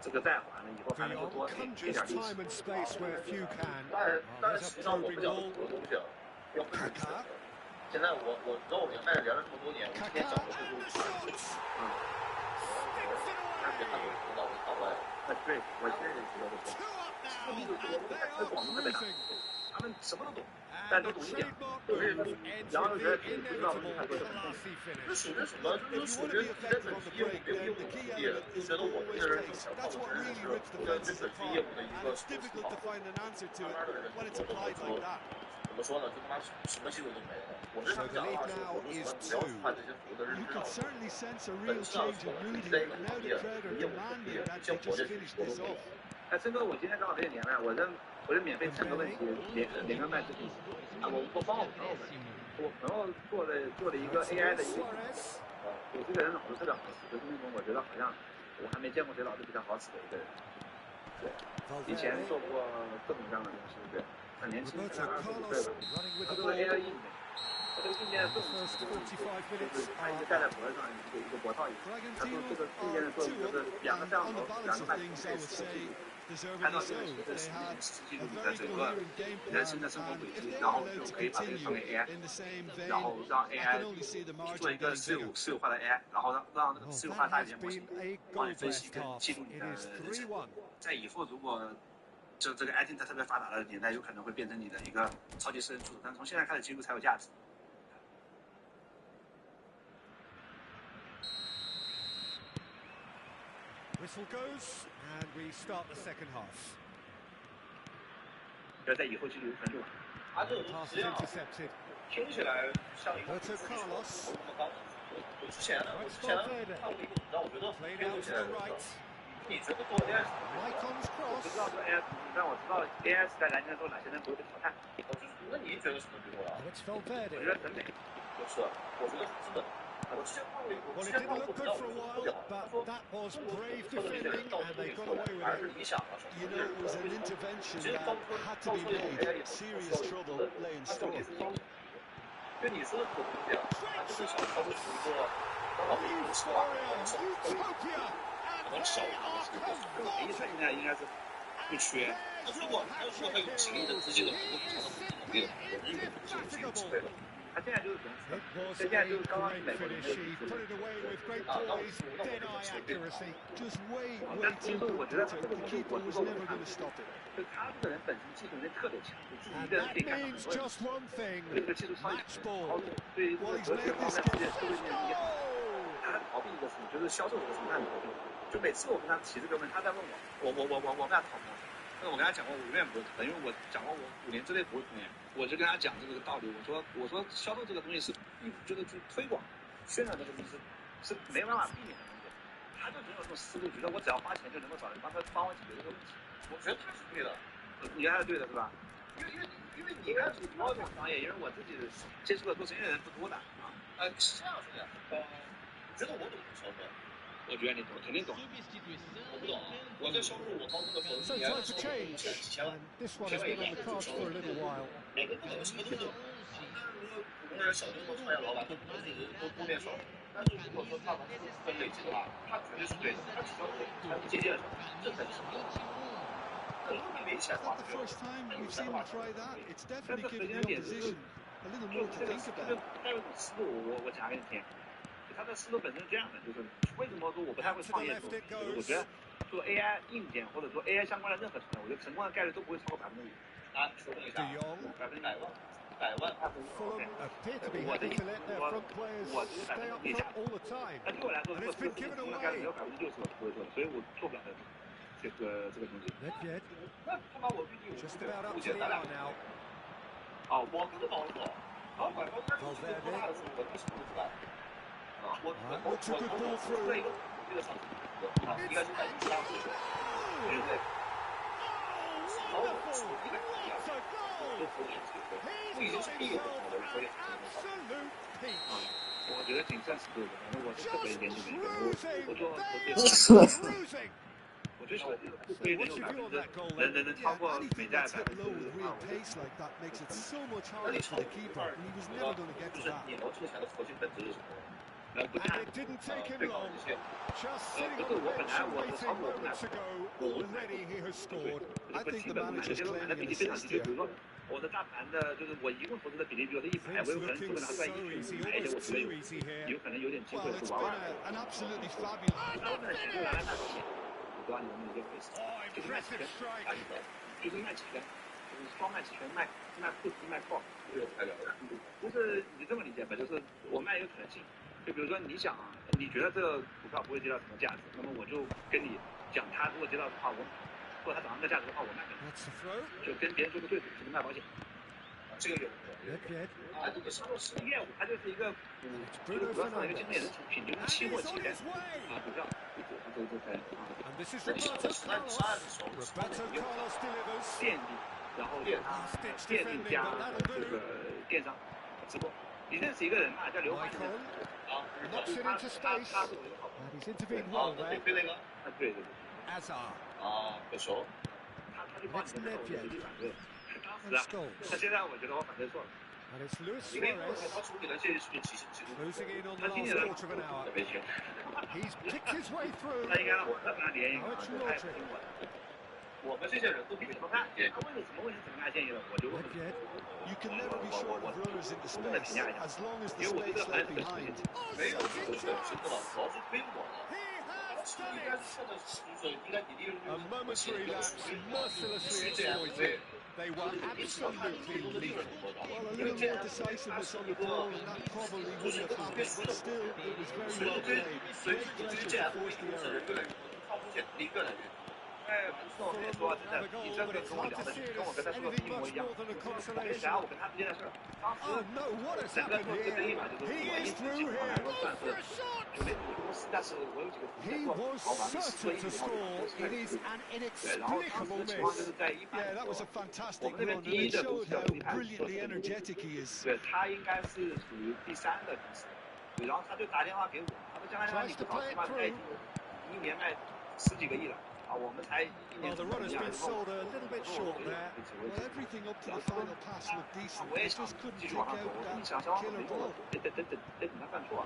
这个债还了，以后还能够多给点利息。但是实际上我不讲很多东西，要分析。现在我跟我明白聊了这么多年，我今天讲的是那别看我头脑会搞歪。对，我现在也知道这个。在广东特别大，他们什么都懂，但都懂一点，然后觉得自己不知道的东西还说这么懂。这属于什么？就是属于你在本职业务没有业务能力，就觉得我们这人是想靠我人是跟这本职业务的一个思考。慢慢的人，怎么说呢？就他妈什么技术都没了。我是他们讲的话说，我说只要是他这些所谓的认知上，本质上说在一个行业业务是可以生活的活动可以。哎，森哥，我今天刚好这个连麦，我这免费蹭个问题，连个麦咨询。啊，我帮我朋友问，我朋友做了一个 AI 的一个我这个人脑子特别好使，就是那种我觉得好像我还没见过谁脑子比较好使的一个人。对，以前做过各种各样的东西，对，很年轻，才25岁吧。他做的 AI 硬件，他这个硬件做的就是他一个戴在脖子上一个脖套一样。他说这个硬件的作用就是两个摄像头，两个麦克风可以实时记录。看到这个实际录你的整个人生的生活轨迹，然后就可以把这个传给 AI， 然后让 AI 做一个私有化的 AI， 然后让那个私有化的大语言模型帮你分析跟记录你的人生。在以后如果这个 IT 特别发达的年代，有可能会变成你的一个超级私人助手，但从现在开始记录才有价值。Whistle goes, and we start the second half. 要在以后记录可能就晚。他这个东西听起来像一个自己说的沟通的方式。我之前看过一个文章，我觉得编读起来很好。你觉得做 AI 是什么？我不知道做 AI 什么，但我知道 AI 在来年的时候哪些人不会被淘汰。那你觉得什么最重要？我觉得审美。不是，我觉得资本。我之前看过一个，我之前看过文章，我说特别好。他说中国特别的人到处里出来，而是理想啊什么的。为什么？其实到处那种 AI 也不需要有资本，它重点是方式。就你说的可不是这样，它就是想它就是一个刚好是一个企划，可能少更没意思。现在应该是不缺。如果他有情谊的资金的服务，他都不努力了。我认为是有机会的。他现在就是现在就是刚刚去美国的那个啊，那我其实我觉得他这个东西我做我看不懂，就他这个人本身技术能力特别强，就自己一个人可以干很多人，对这个技术超级强，然后对这个哲学方面、世界思维面也好。他逃避一个事情，就是销售这个事情，他很逃避。就每次我跟他提这个问题，他在问我跟他讨论。那我跟他讲过，我永远不会同意，因为我讲过我5年之内不会同意。我就跟他讲这个道理，我说销售这个东西是就是去推广、宣传这个东西是没有办法避免的东西。他就总有这种思路，觉得我只要花钱就能够找人帮我解决这个问题。我觉得他是对的，你看是对的是吧？因为你看主播这种行业，因为我自己接触的做生意的人不多的啊。是这样说的，你觉得我懂销售？我觉得你懂，肯定懂。我不懂，我在销售我帮助的朋友，一年销售几千万，1000万以上就销售。每个不懂什么都懂。但是说普通人小规模创业老板都变少。但是如果说他能资本累积的话，他绝对是对的。他只要产品借鉴什么，这才是什么。那如果他没钱的话，有钱的话，但是核心点就是这个他有种思路，我讲给你听。他的思路本身是这样的，就是为什么说我不太会创业做？就是我觉得做 AI 硬件或者说 AI 相关的任何产业，我觉得成功的概率都不会超过5%。啊，说一下，100万他不是 OK。我的意思是说，我这个100%以下。那对我来说，如果这个事情成功的概率没有60%，我不会做的，所以我做不了这个东西。那他把我预计误解咱俩。哦，我跟着帮我做。然后管他他做多大的时候，我什么都知道。我对这个场景，应该是在其他部分，因为然后我是一个都不会我已经是第一个我所以我觉得挺现实的，反正我是特别研究这个，我做我最喜欢这个，可以能有能超过美债5%，那你超过就是你能挣钱的核心本质是什么？不加对抗这些，不是我本来我炒股不买，我买不基本不买，有些时候买的比例非常低，就比如说我的大盘的，就是我一共投资的比例，比如说100，我有可能基本上赚1去买一些我觉得有可能有点机会是玩玩的，然后赚钱就拿来卖保险，我不知道你能不能理解我意思，就是卖期权，就是卖期权，就是双卖期权，卖 put 卖 call， 就是你这么理解吧，就是我卖一个可能性。就比如说，你想，你觉得这个股票不会跌到什么价值，那么我就跟你讲，它如果跌到的话，我买；如果它涨到这个价值的话，我卖给你。就跟别人做个对赌，就是卖保险。这个有啊，这个销售实业务，它就是一个主要上一个竞争也是品质跟期货期权啊，股票就可以啊。那你销售12的时候，你电力，然后电力加这个电商直播。你认识一个人嘛，叫刘华，啊，他是我一个好朋友。啊，北非那个，啊，对。啊，不熟。他就帮你跟我实际反对。当时啊，他现在我觉得我反对错了。一个他处理了这是极限记录，他今年的特别行。他应该让我跟他联姻啊，他也听我的。我们这些人都比他看，他问你什么问题怎么给他建议了，我就问。You can never be short of runners into space as long as the 因为我对 space 这个很 left 有 behind. 没有这个知道，主要是推我的。应该是现在就是应该你利润率 A momentary lapse mercilessly exploited. They were absolutely lethal. Well, a little more decisiveness on the ball, and that probably wouldn't have happened, but still, it was very well played. Great pressure to force the error. 抗风险能力越来越高。哎，不错，我跟你说，真的，你这个跟我聊的，跟我跟他说的一模一样。我跟你讲，我跟他之间的事儿，当时整个做这个争议嘛，就是我一直基本上来说算是就没怎么公司，但是我有几个同事做好嘛，一起做一起做，对，然后当时的情况就是在Yeah, that was a fantastic 我们那边 run, 第 and 一 it 的公 showed 司叫 how 中立派， brilliantly energetic he is. 对他应该是属于第三个公司，对，然后他就打电话给我，他说江江你不着急吗？他已经一年卖10几个亿了。我们才1年 Well, the run has been sold a little bit short there. Well, everything up to the final pass looked decent. 我也 They 想 just couldn't 继 take 续往上 out 走，我跟你 that 想想 killer 没用 ball. 得等他犯错，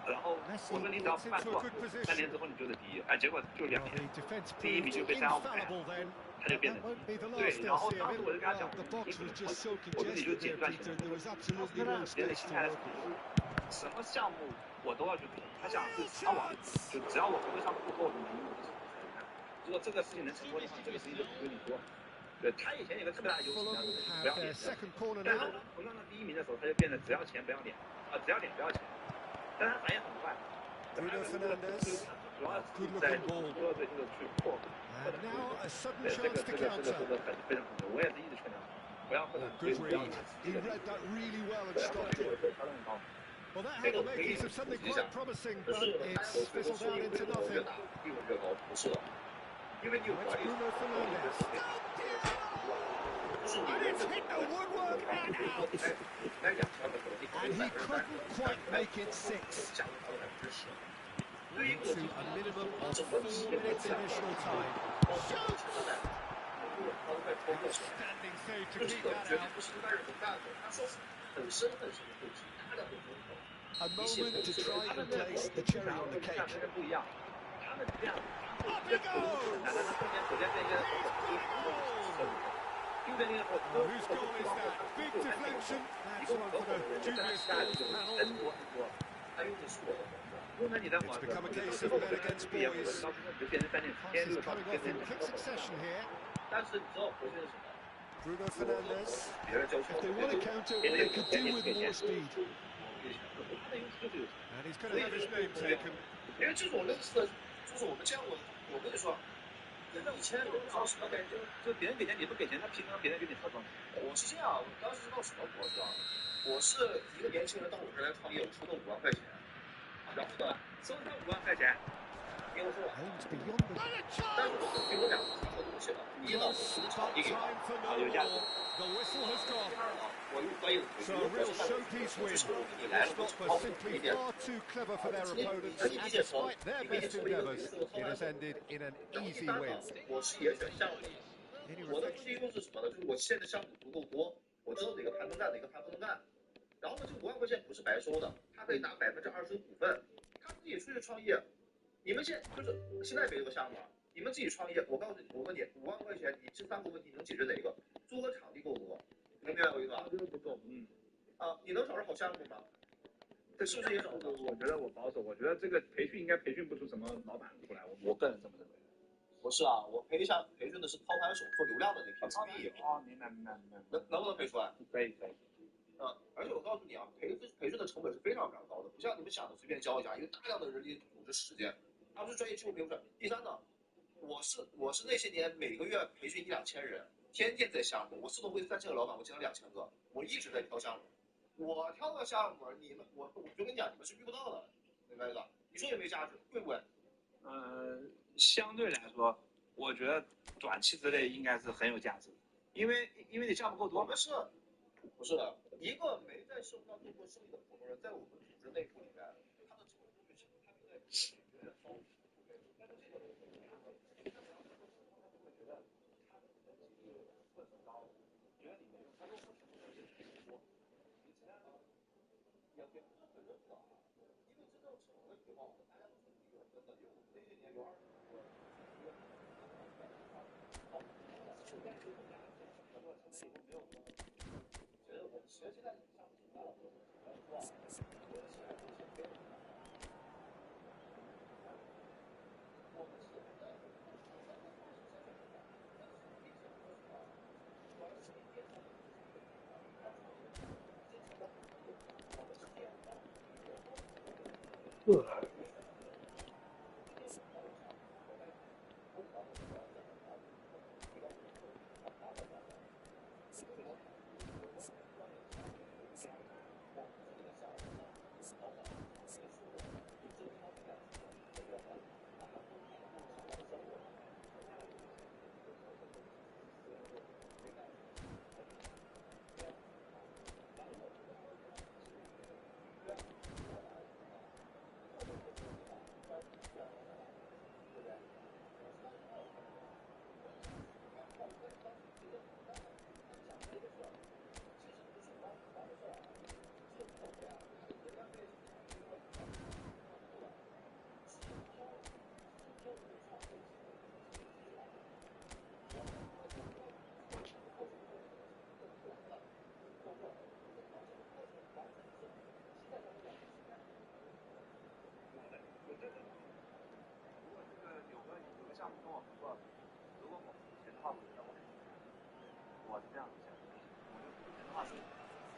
然后我说你只要不犯错，3年之后你就是第一，结果就2 Well, 年， the defence 第一名 proved 就被3号买， infallible then. 他就变 That 成 won't be the 对， last 然后 they'll see 当 of 时 him. 我就跟他讲， The box was just so 我自己就 congested 解 there, 不断钱 Peter. There was 当时 absolutely 呢， no 别的 space 心 to 态是 work with. 什么项目我都要去做，他想是常往，就只要我合作项目不多，我就能用我的手才能干。如果这个事情能成功的话，这个生意就不归你做。对他以前有个特别大的优势，不要脸。但是同样的第一名的时候，他就变得只要钱不要脸，只要脸不要钱。但他反应很快。Bruno Fernandes. 主要是在所有队就是去破。 And now a sudden 对，这个 chance to 说的 counter. 非常好，我也是一直劝他，不要不能。 Good read. He read that really well and stopped it. Well, that had the makings of something quite promising, but it's fizzled out into nothing. 不是，因为你有 It's Bruno Fernandes. 不是你 It's hit the woodwork and out. And he couldn't quite make it 6. Into a minimum of 4 minutes additional time. Outstanding save to keep that out. A moment to try and place the cherry on the cake. Up he goes! Whose goal is that? Big deflection. That's one for the dubious goals panel. It's become a case of men against boys. Passes coming off in quick succession here. Bruno Fernandes. If they want to counter, they could do with more speed. And he's going to have his name taken. 因为这种类似的，就是我们见过的。我跟你说，真的以前有当时给就别人给钱你不给钱，他凭什么别人给你特装？我是这样，我当时是闹什么国知道？我是一个年轻人到我这儿来创业，我收他5万块钱，然后呢，收他5万块钱，给我说，但是我给我2个东西了，一呢是炒一个，有价值。 The whistle has gone. 我用专业的 So a real showpiece win. This was simply far too clever for their opponents, and despite their best endeavours, it has ended in an easy win. 我是也选项目，我的目的又是什么呢？就是我现在项目足够多，我知道哪个盘能干，哪个盘不能干。然后呢，这5万块钱不是白收的，他可以拿20%的股份，他自己出去创业。你们就是现在没这个项目啊，你们自己创业。我告诉你，我问你，5万块钱，你这3个问题能解决哪个？租个场地够不够？能明白我意思吧？不够，你能找着好项目吗？这是不是也找不到？我觉得我保守，我觉得这个培训应该培训不出什么老板出来。我个人这么认为。不是啊，我培训的是操盘手做流量的那批。明白。能不能培出来？可以。而且我告诉你啊，培训的成本是非常非常高的，不像你们想的随便教一下，因为大量的人力组织时间，他不是专业技术培训。第三呢，我是那些年每个月培训1、2千人。天天在项目，我自动会算这个老板，我进了2000个，我一直在挑项目。我挑个项目，你们我就跟你讲，你们是遇不到的，明白吧？你说有没有价值？贵不贵？相对来说，我觉得短期之内应该是很有价值的，因为你项目够多。我们是，不是的，一个没在社会上做过生意的普通人，在我们组织内部里面，他的成功率是他们在有点高。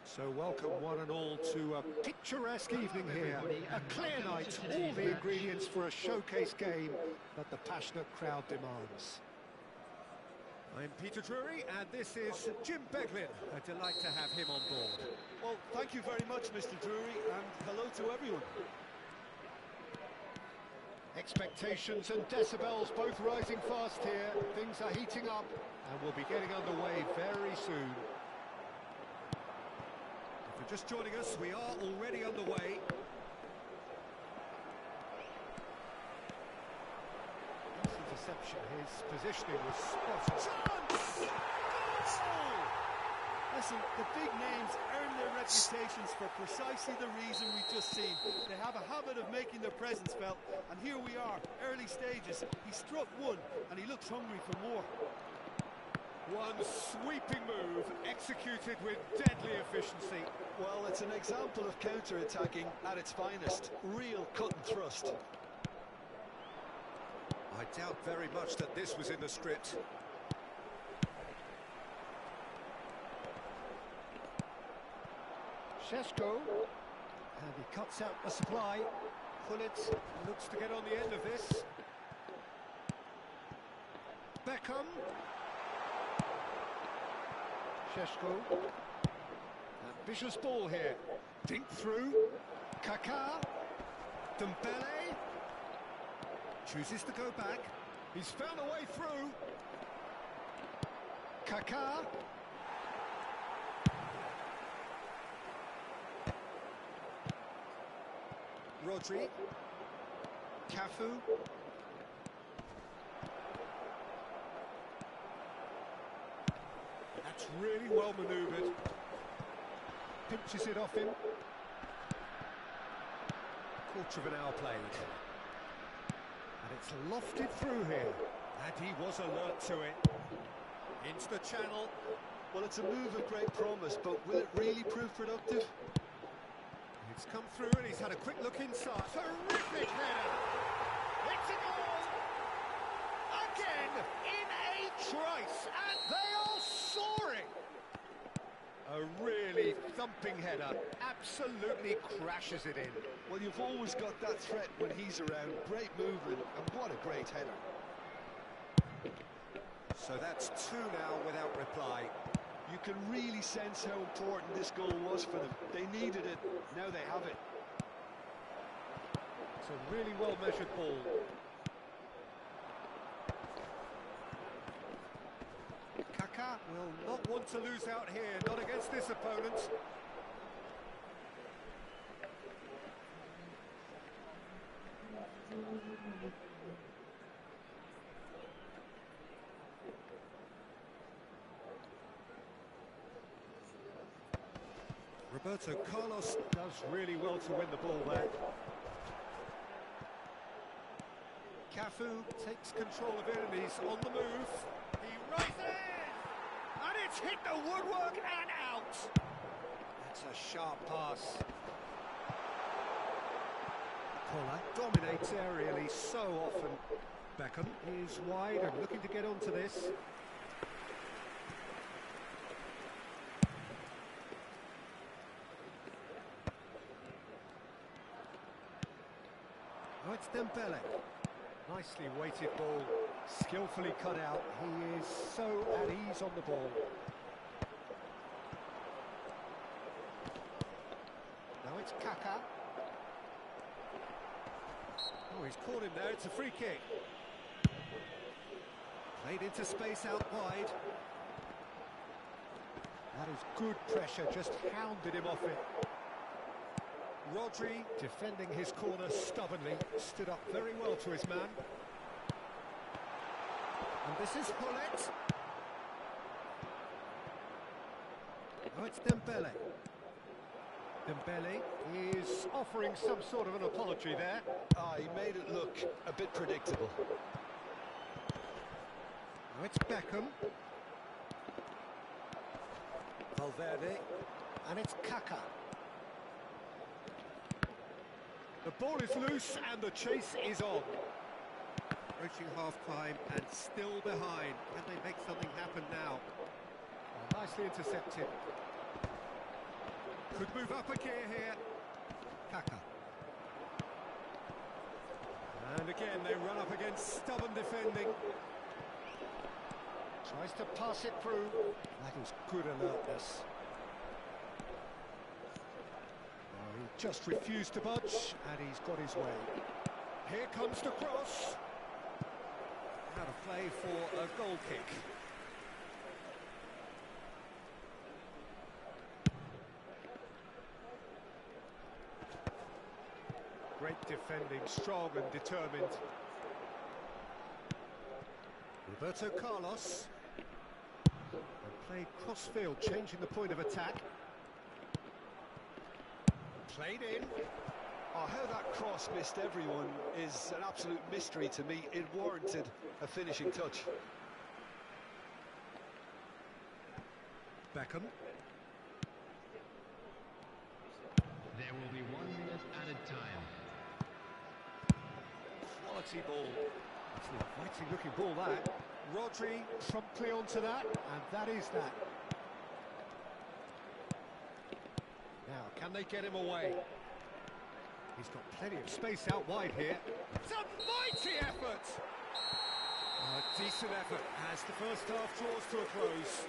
So welcome one and all to a picturesque evening here, a clear night, all the ingredients for a showcase game that the passionate crowd demands. I'm Peter Drury and this is Jim Beglin. A delight to have him on board. Well, thank you very much, Mr. Drury, and hello to everyone. Expectations and decibels both rising fast here. Things are heating up and we'll be getting underway very soon. If you're just joining us, we are already underway. Nice interception, his positioning was spot on. Chance! Goal! Listen, the big names earn their reputations for precisely the reason we've just seen. They have a habit of making their presence felt, and here we are, early stages. He struck one, and he looks hungry for more. One sweeping move, executed with deadly efficiency. Well, it's an example of counter-attacking at its finest. Real cut and thrust. I doubt very much that this was in the script. Šeško, and he cuts out the supply. Gullit looks to get on the end of this. Beckham. Šeško. Ambitious ball here. Dink through. Kaká. Dembele. Chooses to go back. He's found a way through. Kaká. Rodri. Cafu. That's really well manoeuvred. Pinches it off him. Quarter of an hour played. And it's lofted through here. And he was alert to it. Into the channel. Well, it's a move of great promise, but will it really prove productive? It's come through and he's had a quick look inside. Terrific header! It's a goal! Again, in a trice, and they are soaring! A really thumping header, absolutely crashes it in. Well, you've always got that threat when he's around. Great movement, and what a great header. So that's two now without reply. You can really sense how important this goal was for them. They needed it, now they have it. It's a really well-measured ball. Kaká will not want to lose out here, not against this opponent. Roberto Carlos does really well to win the ball there. Cafu takes control of it and he's on the move. He rises! And it's hit the woodwork and out! That's a sharp pass. Kola dominates aerially so often. Beckham is wide and looking to get onto this. Oh, it's Dembele. Nicely weighted ball, skillfully cut out. He is so at ease on the ball. Now it's Kaká. Oh, he's caught him there. It's a free kick. Played into space out wide. That is good pressure, just hounded him off it. Rodri, defending his corner stubbornly, stood up very well to his man. And this is Hullet. Oh, it's Dembele. Dembele is offering some sort of an apology there. He made it look a bit predictable. Oh, it's Beckham. Valverde. And it's Kaká. The ball is loose and the chase is on. Approaching half-time and still behind. Can they make something happen now? Oh, nicely intercepted. Could move up a gear here. Kaká. And again they run up against stubborn defending. Tries to pass it through. That is good alertness. Just refused to budge, and he's got his way. Here comes the cross. Out of play for a goal kick. Great defending, strong and determined. Roberto Carlos. And played cross-field, changing the point of attack. Played in. Oh, how that cross missed everyone is an absolute mystery to me. It warranted a finishing touch. Beckham. There will be 1 minute added time. Quality ball. It's an inviting looking ball that. Rodri promptly onto that, and that is that. Now, can they get him away? He's got plenty of space out wide here. It's a mighty effort! A decent effort as the first half draws to a close.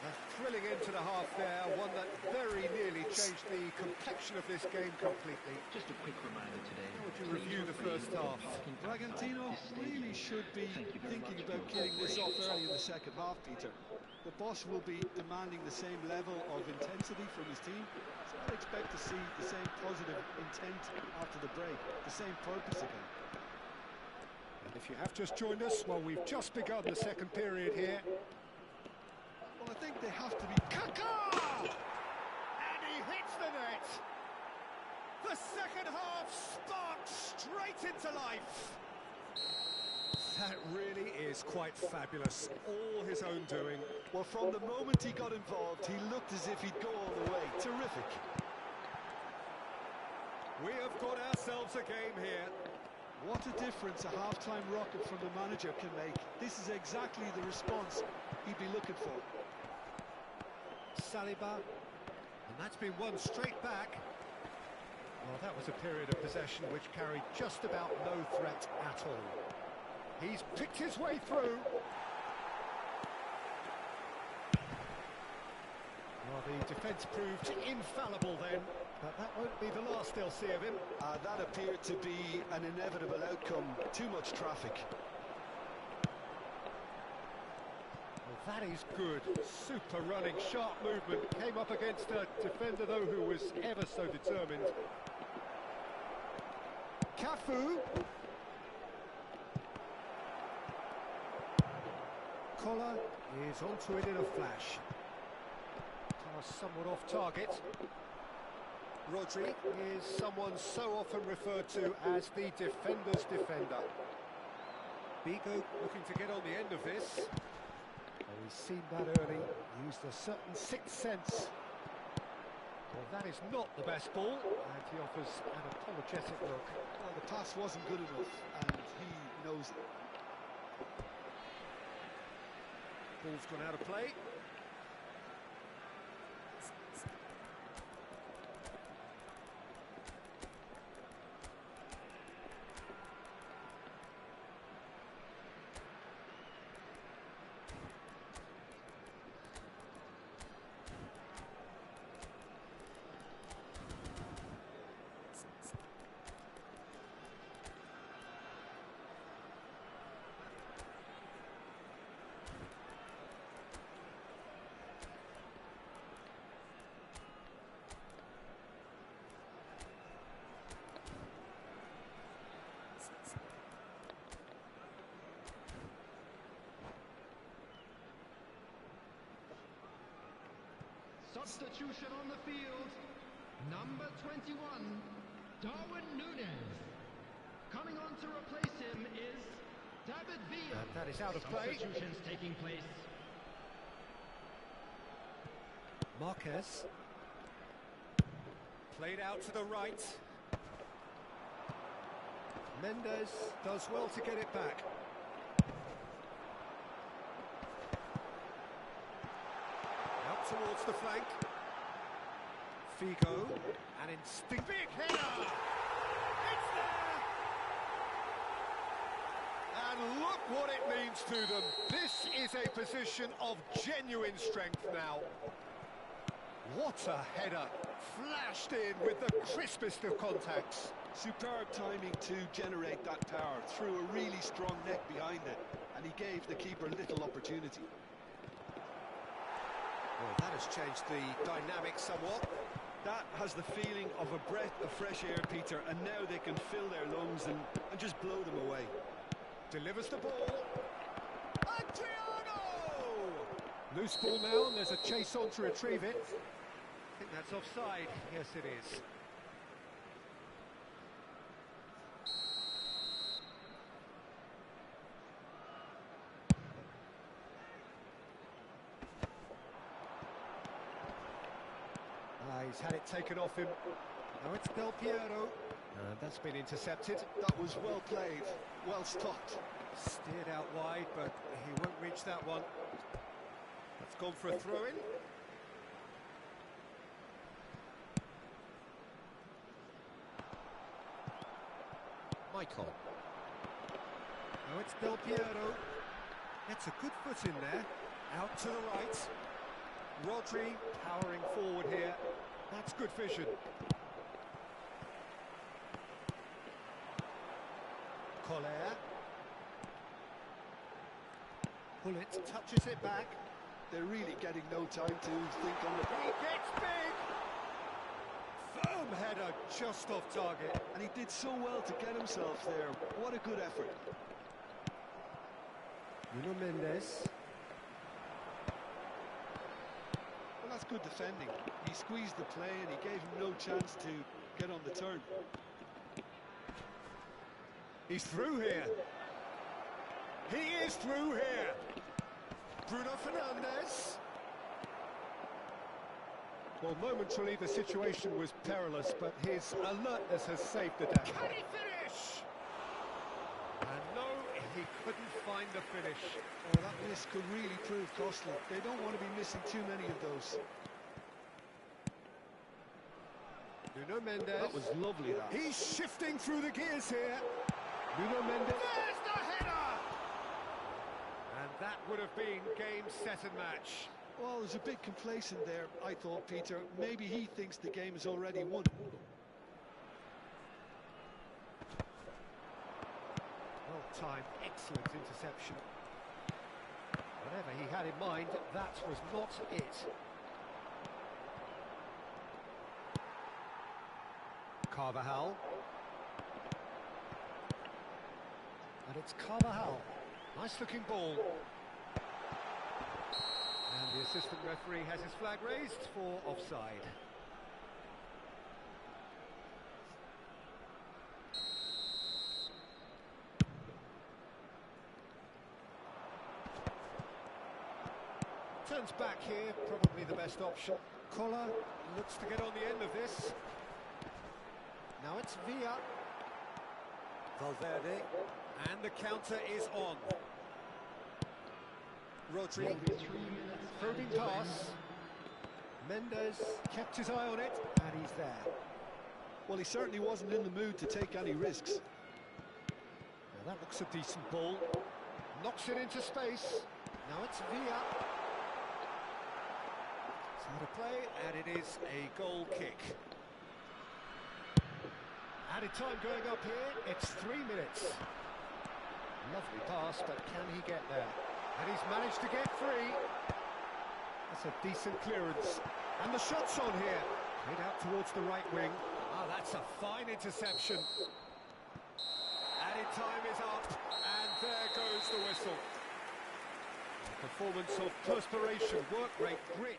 A thrilling end to the half there, one that very nearly changed the complexion of this game completely. Just a quick reminder today. How would you review the first half? Bragantino really should be thinking about killing this off early in the second half, Peter. The boss will be demanding the same level of intensity from his team, so I expect to see the same positive intent after the break, the same purpose again. And if you have just joined us, well, we've just begun the second period here. Well, I think they have to be... Kaká! And he hits the net! The second half sparked straight into life! That really is quite fabulous. All his own doing. Well, from the moment he got involved, he looked as if he'd go all the way. Terrific. We have got ourselves a game here. What a difference a half-time rocket from the manager can make. This is exactly the response he'd be looking for. Saliba. And that's been won straight back. Well, that was a period of possession which carried just about no threat at all. He's picked his way through. The defence proved infallible then, but that won't be the last they'll see of him. That appeared to be an inevitable outcome. Too much traffic. Well, that is good. Super running, sharp movement. Came up against a defender, though, who was ever so determined. Cafu. Collar is onto it in a flash. Pass somewhat off target. Rodri is someone so often referred to as the defender's defender. Bigo looking to get on the end of this. Oh, he's seen that early, used a certain sixth sense. Well, that is not the best ball, and he offers an apologetic look. Well, the pass wasn't good enough, and he knows it. Ball's gone out of play. Substitution on the field. Number 21, Darwin Núñez. Coming on to replace him is David Villa. That is out of play. Substitutions taking place. Marquez. Played out to the right. Mendes does well to get it back. Out towards the flank. Figo, an instinct. Big header! It's there! And look what it means to them. This is a position of genuine strength now. What a header! Flashed in with the crispest of contacts. Superb timing to generate that power. Threw a really strong neck behind it, and he gave the keeper little opportunity. Well, that has changed the dynamic somewhat. That has the feeling of a breath of fresh air, Peter, and now they can fill their lungs and just blow them away. Delivers the ball. Adriano! Loose ball now, and there's a chase on to retrieve it. I think that's offside. Yes, it is. He's had it taken off him. Now it's Del Piero. And that's been intercepted. That was well played, well stopped. Steered out wide, but he won't reach that one. That's gone for a throw-in. Michael. Now it's Del Piero. Gets a good foot in there. Out to the right. Rodri powering forward here. That's good vision. Collier. Pullet touches it back. They're really getting no time to think on the... He gets big! Firm header just off target. And he did so well to get himself there. What a good effort. Nuno Mendes. Well, that's good defending. He squeezed the play and he gave him no chance to get on the turn. He's through here. He is through here. Bruno Fernandes. Well, momentarily the situation was perilous, but his alertness has saved the day. Can he finish? And no, he couldn't find the finish. Oh, that miss could really prove costly. They don't want to be missing too many of those. Nuno Mendes. That was lovely, that. He's shifting through the gears here. Nuno Mendes. There's the header! And that would have been game, set and match. Well, there's a bit complacent there, I thought, Peter. Maybe he thinks the game is already won. Well-timed, excellent interception. Whatever he had in mind, that was not it. Carvajal. And it's Carvajal. Nice looking ball. And the assistant referee has his flag raised for offside. Turns back here, probably the best option. Koller looks to get on the end of this. Now it's Villa. Valverde. And the counter is on. Rodri. Probing pass. Mendes kept his eye on it, and he's there. Well, he certainly wasn't in the mood to take any risks. Now that looks a decent ball. Knocks it into space. Now it's Villa. Out of play, and it is a goal kick. Added time going up here, it's 3 minutes. Lovely pass, but can he get there? And he's managed to get free. That's a decent clearance. And the shot's on here. Played out towards the right wing. Ah, that's a fine interception. Added time is up, and there goes the whistle. A performance of perspiration, work rate, grit.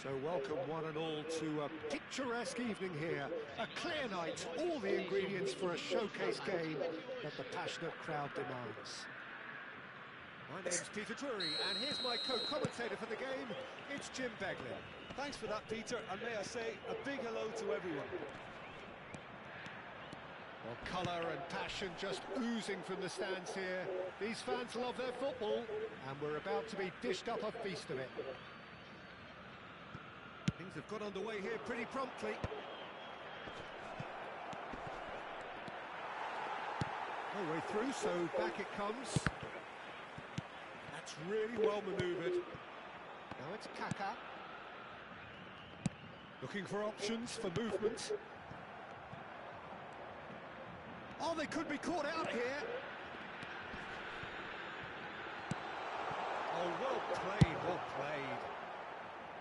So welcome one and all to a picturesque evening here. A clear night, all the ingredients for a showcase game that the passionate crowd demands. My name's Peter Drury, and here's my co-commentator for the game. It's Jim Beglin. Thanks for that, Peter, and may I say a big hello to everyone. Well, colour and passion just oozing from the stands here. These fans love their football, and we're about to be dished up a feast of it. Things have got underway here pretty promptly. No way through, so back it comes. That's really well manoeuvred. Now it's Kaka. Looking for options for movement. Oh, they could be caught out here. Oh, well played, well played.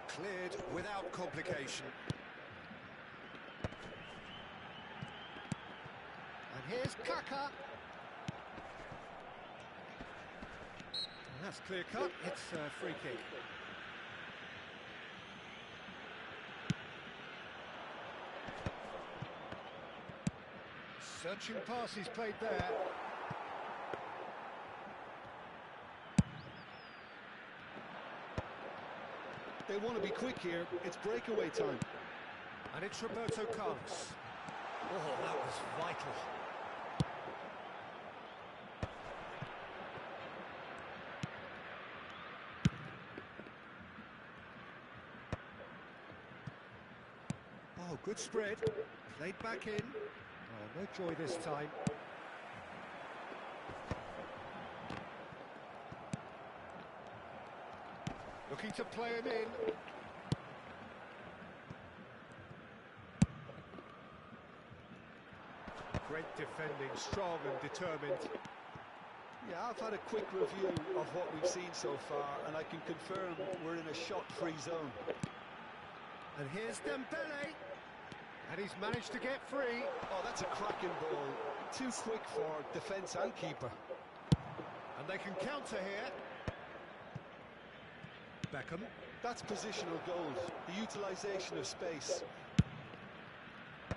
Cleared without complication. And here's Kaka. And that's clear cut. It's a free kick. Searching pass he's played there. They want to be quick here. It's breakaway time. And it's Roberto Carlos. Oh, that was vital. Oh, good spread. Played back in. Oh, no joy this time. Looking to play him in. Great defending, strong and determined. Yeah, I've had a quick review of what we've seen so far, and I can confirm we're in a shot-free zone. And here's Dembele. And he's managed to get free. Oh, that's a cracking ball. Too quick for defence and keeper. And they can counter here. Beckham. That's positional goals, the utilisation of space.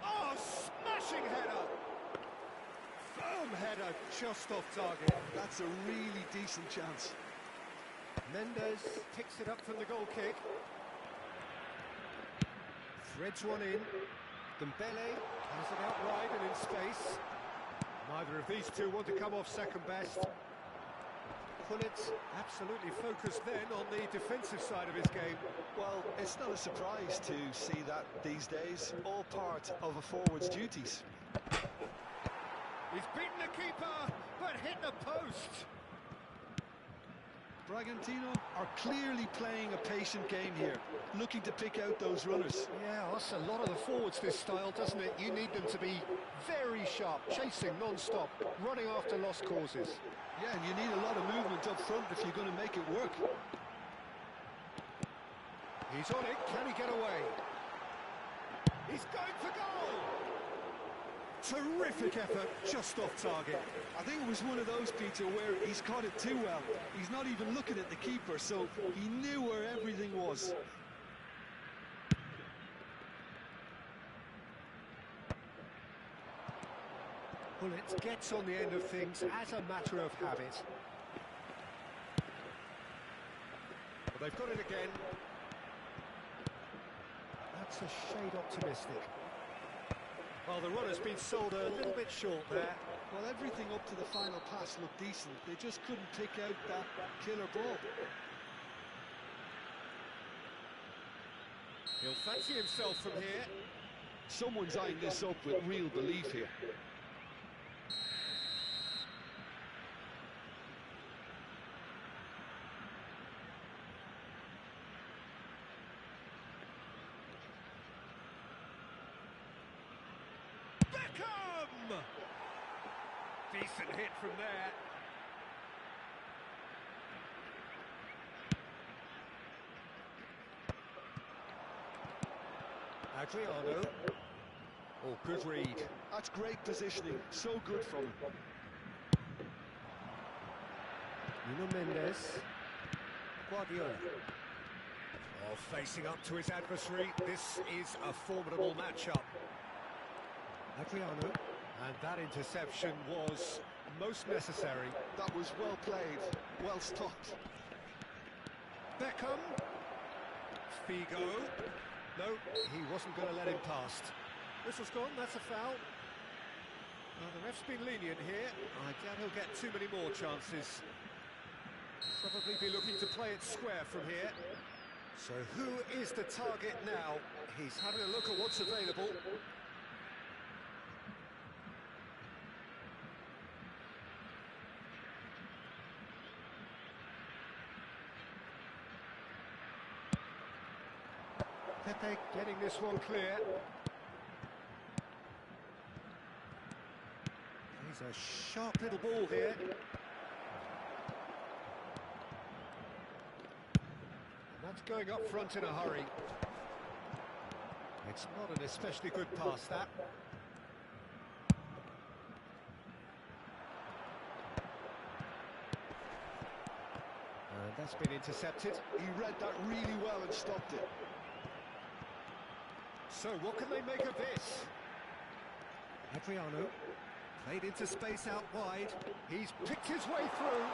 Oh, smashing header! Firm header, just off target. That's a really decent chance. Mendes picks it up from the goal kick. Threads one in. Dembele has it out wide and in space. Neither of these two want to come off second best. Gullit absolutely focused then on the defensive side of his game. Well, it's not a surprise to see that these days, all part of a forward's duties. He's beaten the keeper, but hit the post. Bragantino are clearly playing a patient game here, looking to pick out those runners. Yeah, that's a lot of the forwards this style, doesn't it? You need them to be very sharp, chasing non-stop, running after lost causes. Yeah, and you need a lot of movement up front if you're going to make it work. He's on it, can he get away? He's going for goal! Terrific effort, just off target. I think it was one of those, Peter, where he's caught it too well. He's not even looking at the keeper, so he knew where everything was. Gullit gets on the end of things as a matter of habit. But they've got it again. That's a shade optimistic. Well, the runner's been sold a little bit short there. Well, everything up to the final pass looked decent. They just couldn't pick out that killer ball. He'll fancy himself from here. Someone's eyeing this up with real belief here. Beckham! Decent hit from there. Adriano. Oh, good read. That's great positioning. So good from him. Nuno Mendes. Guardiola. Well, facing up to his adversary, this is a formidable matchup. Adriano, and that interception was most necessary. That was well played, well stopped. Beckham. Figo. No, he wasn't going to let him past. Whistle's gone, that's a foul. Well, the ref's been lenient here. I doubt he'll get too many more chances. Probably be looking to play it square from here. So who is the target now? He's having a look at what's available. Pepe getting this one clear. He's a sharp little ball here. And that's going up front in a hurry. It's not an especially good pass, that. And that's been intercepted. He read that really well and stopped it. So what can they make of this? Adriano played into space out wide. He's picked his way through.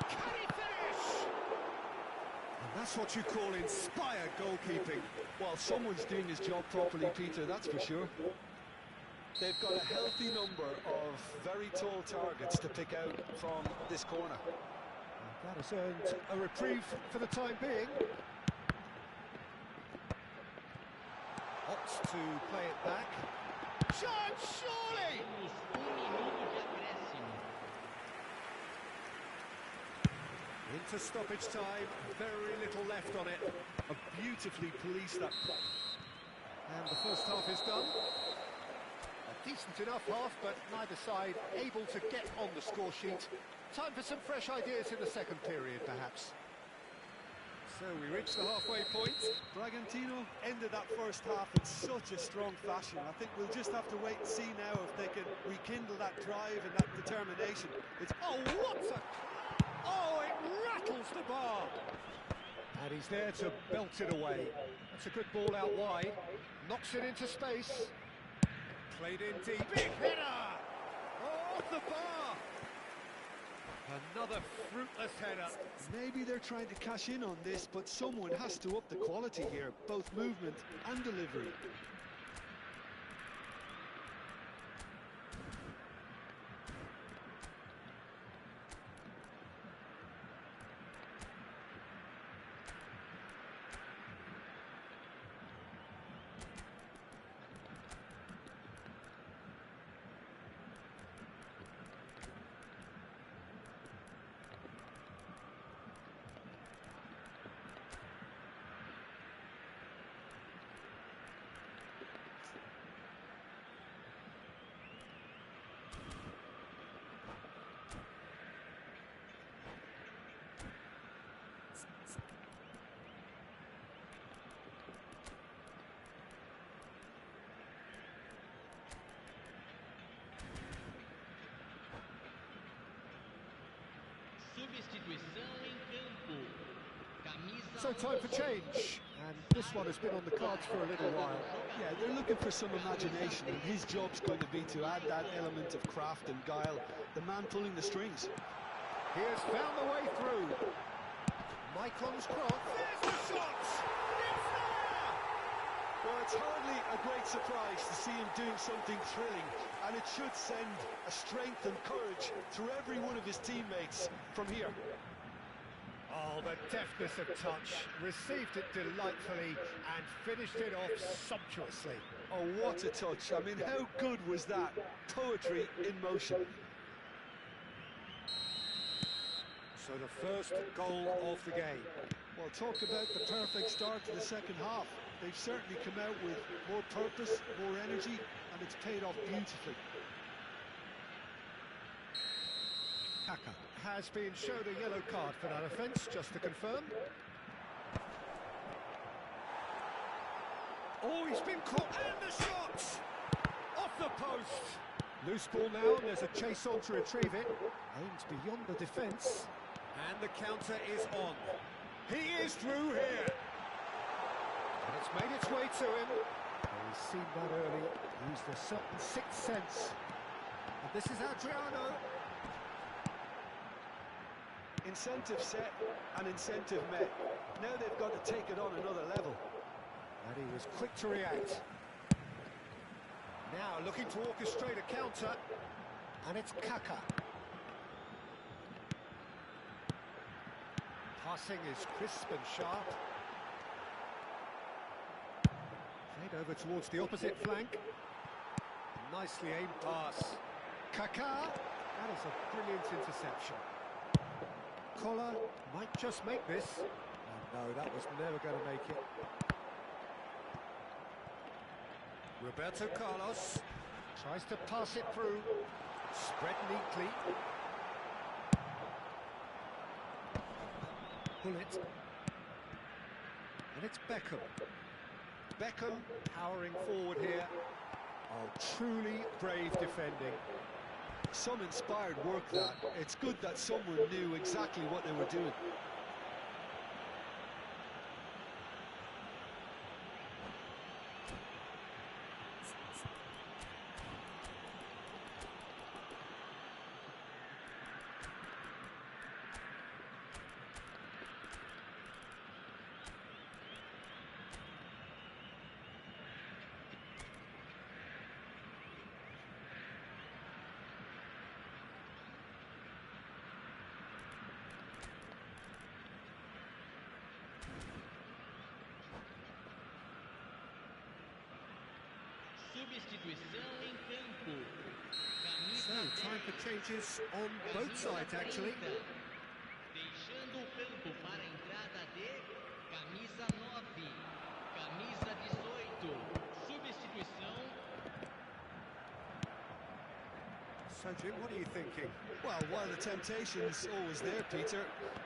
Can he finish? And that's what you call inspired goalkeeping. Well, someone's doing his job properly, Peter, that's for sure. They've got a healthy number of very tall targets to pick out from this corner. And that has earned a reprieve for the time being. Opts to play it back. Chance, surely! Into stoppage time, very little left on it. Beautifully policed that. And the first half is done. A decent enough half, but neither side able to get on the score sheet. Time for some fresh ideas in the second period, perhaps. So we reach the halfway point. Bragantino ended that first half in such a strong fashion. I think we'll just have to wait and see now if they can rekindle that drive and that determination. It's oh, what a... Oh, it rattles the bar. And he's there to belt it away. That's a good ball out wide. Knocks it into space. Played in deep. Big header! Oh, off the bar! Another fruitless header. Maybe they're trying to cash in on this, but someone has to up the quality here, both movement and delivery. So time for change, and this one has been on the cards for a little while. Yeah, they're looking for some imagination, and his job's going to be to add that element of craft and guile, the man pulling the strings. He has found the way through. Maicon's cross. There's the shot! It's there! Well, it's hardly a great surprise to see him doing something thrilling, and it should send a strength and courage through every one of his teammates from here. Oh, the deftness of touch, received it delightfully and finished it off sumptuously. Oh, what a touch. I mean, how good was that? Poetry in motion. So the first goal of the game. Well, talk about the perfect start to the second half. They've certainly come out with more purpose, more energy, and it's paid off beautifully. Kaka has been showed a yellow card for that offence, just to confirm. Oh, he's been caught, and the shot! Off the post! Loose ball now, and there's a chase on to retrieve it. Aimed beyond the defence. And the counter is on. He is through here. And it's made its way to him. He's seen that early, used a certain sixth sense. And this is Adriano. Incentive set and incentive met. Now they've got to take it on another level. And he was quick to react. Now looking to orchestrate a counter. And it's Kaka. Passing is crisp and sharp. Played over towards the opposite flank. Nicely aimed pass. Kaka. That is a brilliant interception. Collar might just make this. Oh, no, that was never going to make it. Roberto Carlos tries to pass it through. Spread neatly. Pull it. And it's Beckham. Beckham powering forward here. Oh, truly brave defending. Some inspired work that. It's good that someone knew exactly what they were doing. So, time for changes on both sides, actually. Deixando o campo para a entrada de camisa 9, camisa 18, substituição. So, Jim, what are you thinking? Well, while the temptation's always there, Peter,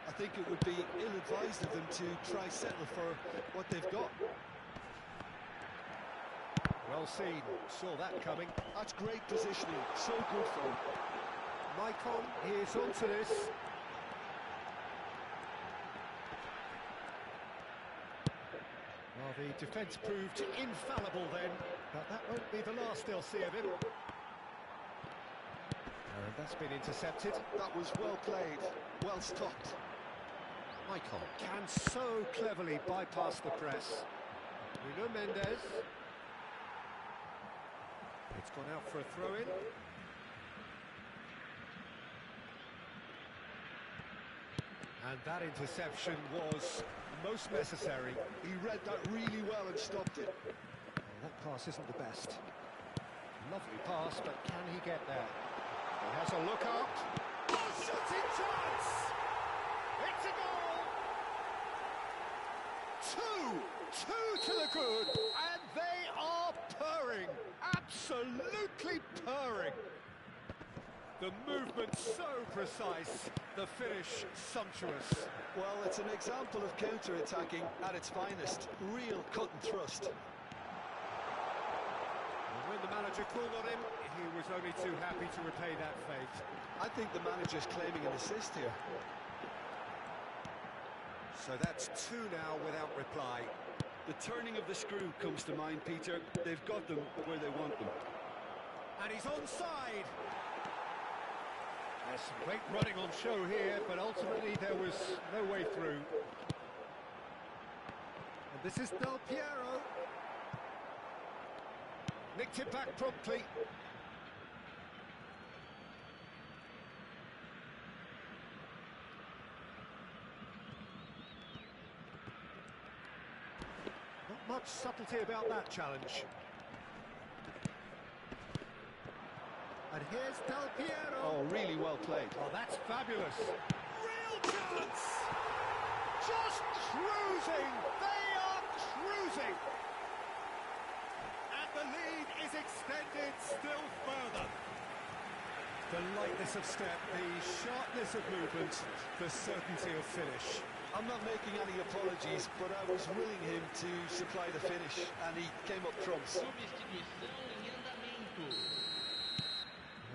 I think it would be ill-advised of them to try settle for what they've got. Well seen, saw that coming. That's great positioning, so good for him. Maicon is onto this. Well, the defence proved infallible then, but that won't be the last they'll see of him. And that's been intercepted. That was well played, well stopped. Maicon can so cleverly bypass the press. Nuno Mendes. It's gone out for a throw-in. And that interception was most necessary. He read that really well and stopped it. Well, that pass isn't the best. Lovely pass, but can he get there? He has a look up. Oh, shooting chance! It's a goal! Two to the good, and they are purring. Absolutely purring. The movement so precise, the finish sumptuous. Well, it's an example of counter-attacking at its finest. Real cut and thrust. And when the manager called on him, he was only too happy to repay that fate. I think the manager's claiming an assist here. So that's two now without reply. The turning of the screw comes to mind, Peter. They've got them where they want them. And he's onside. There's some great running on show here, but ultimately there was no way through. And this is Del Piero. Nicked it back promptly. Not much subtlety about that challenge. And here's Del Piero. Oh, really well played. Oh, that's fabulous. Real chance! Just cruising! They are cruising! And the lead is extended still further. The lightness of step, the sharpness of movement, the certainty of finish. I'm not making any apologies, but I was willing him to supply the finish, and he came up trumps. Substituição em andamento.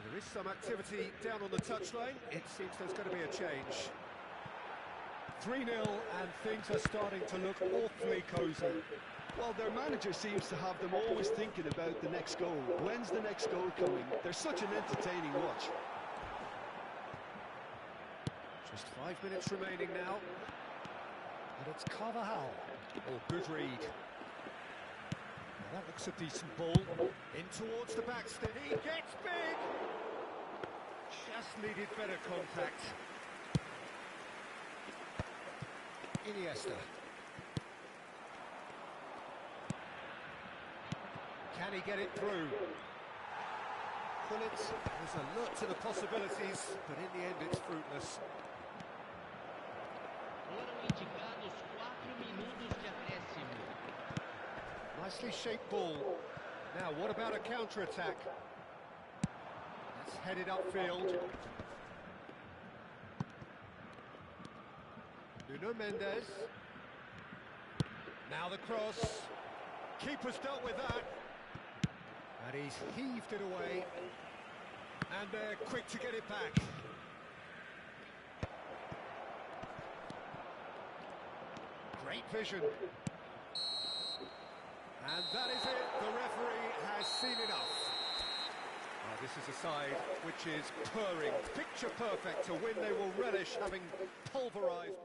There is some activity down on the touchline. It seems there's going to be a change. 3-0, and things are starting to look awfully cosy. Well, their manager seems to have them always thinking about the next goal. When's the next goal coming? They're such an entertaining watch. Just 5 minutes remaining now. And it's Carvajal. Oh, good read. Now that looks a decent ball. In towards the backstop. He gets big! Just needed better contact. Iniesta. Can he get it through? Pullet was alert to the possibilities, but in the end it's fruitless. Nicely shaped ball. Now, what about a counter-attack? That's headed upfield. Nuno Mendes. Now the cross. Keeper's dealt with that. And he's heaved it away. And they're quick to get it back. Great vision. And that is it. The referee has seen enough. This is a side which is purring, picture perfect to win. They will relish having pulverised.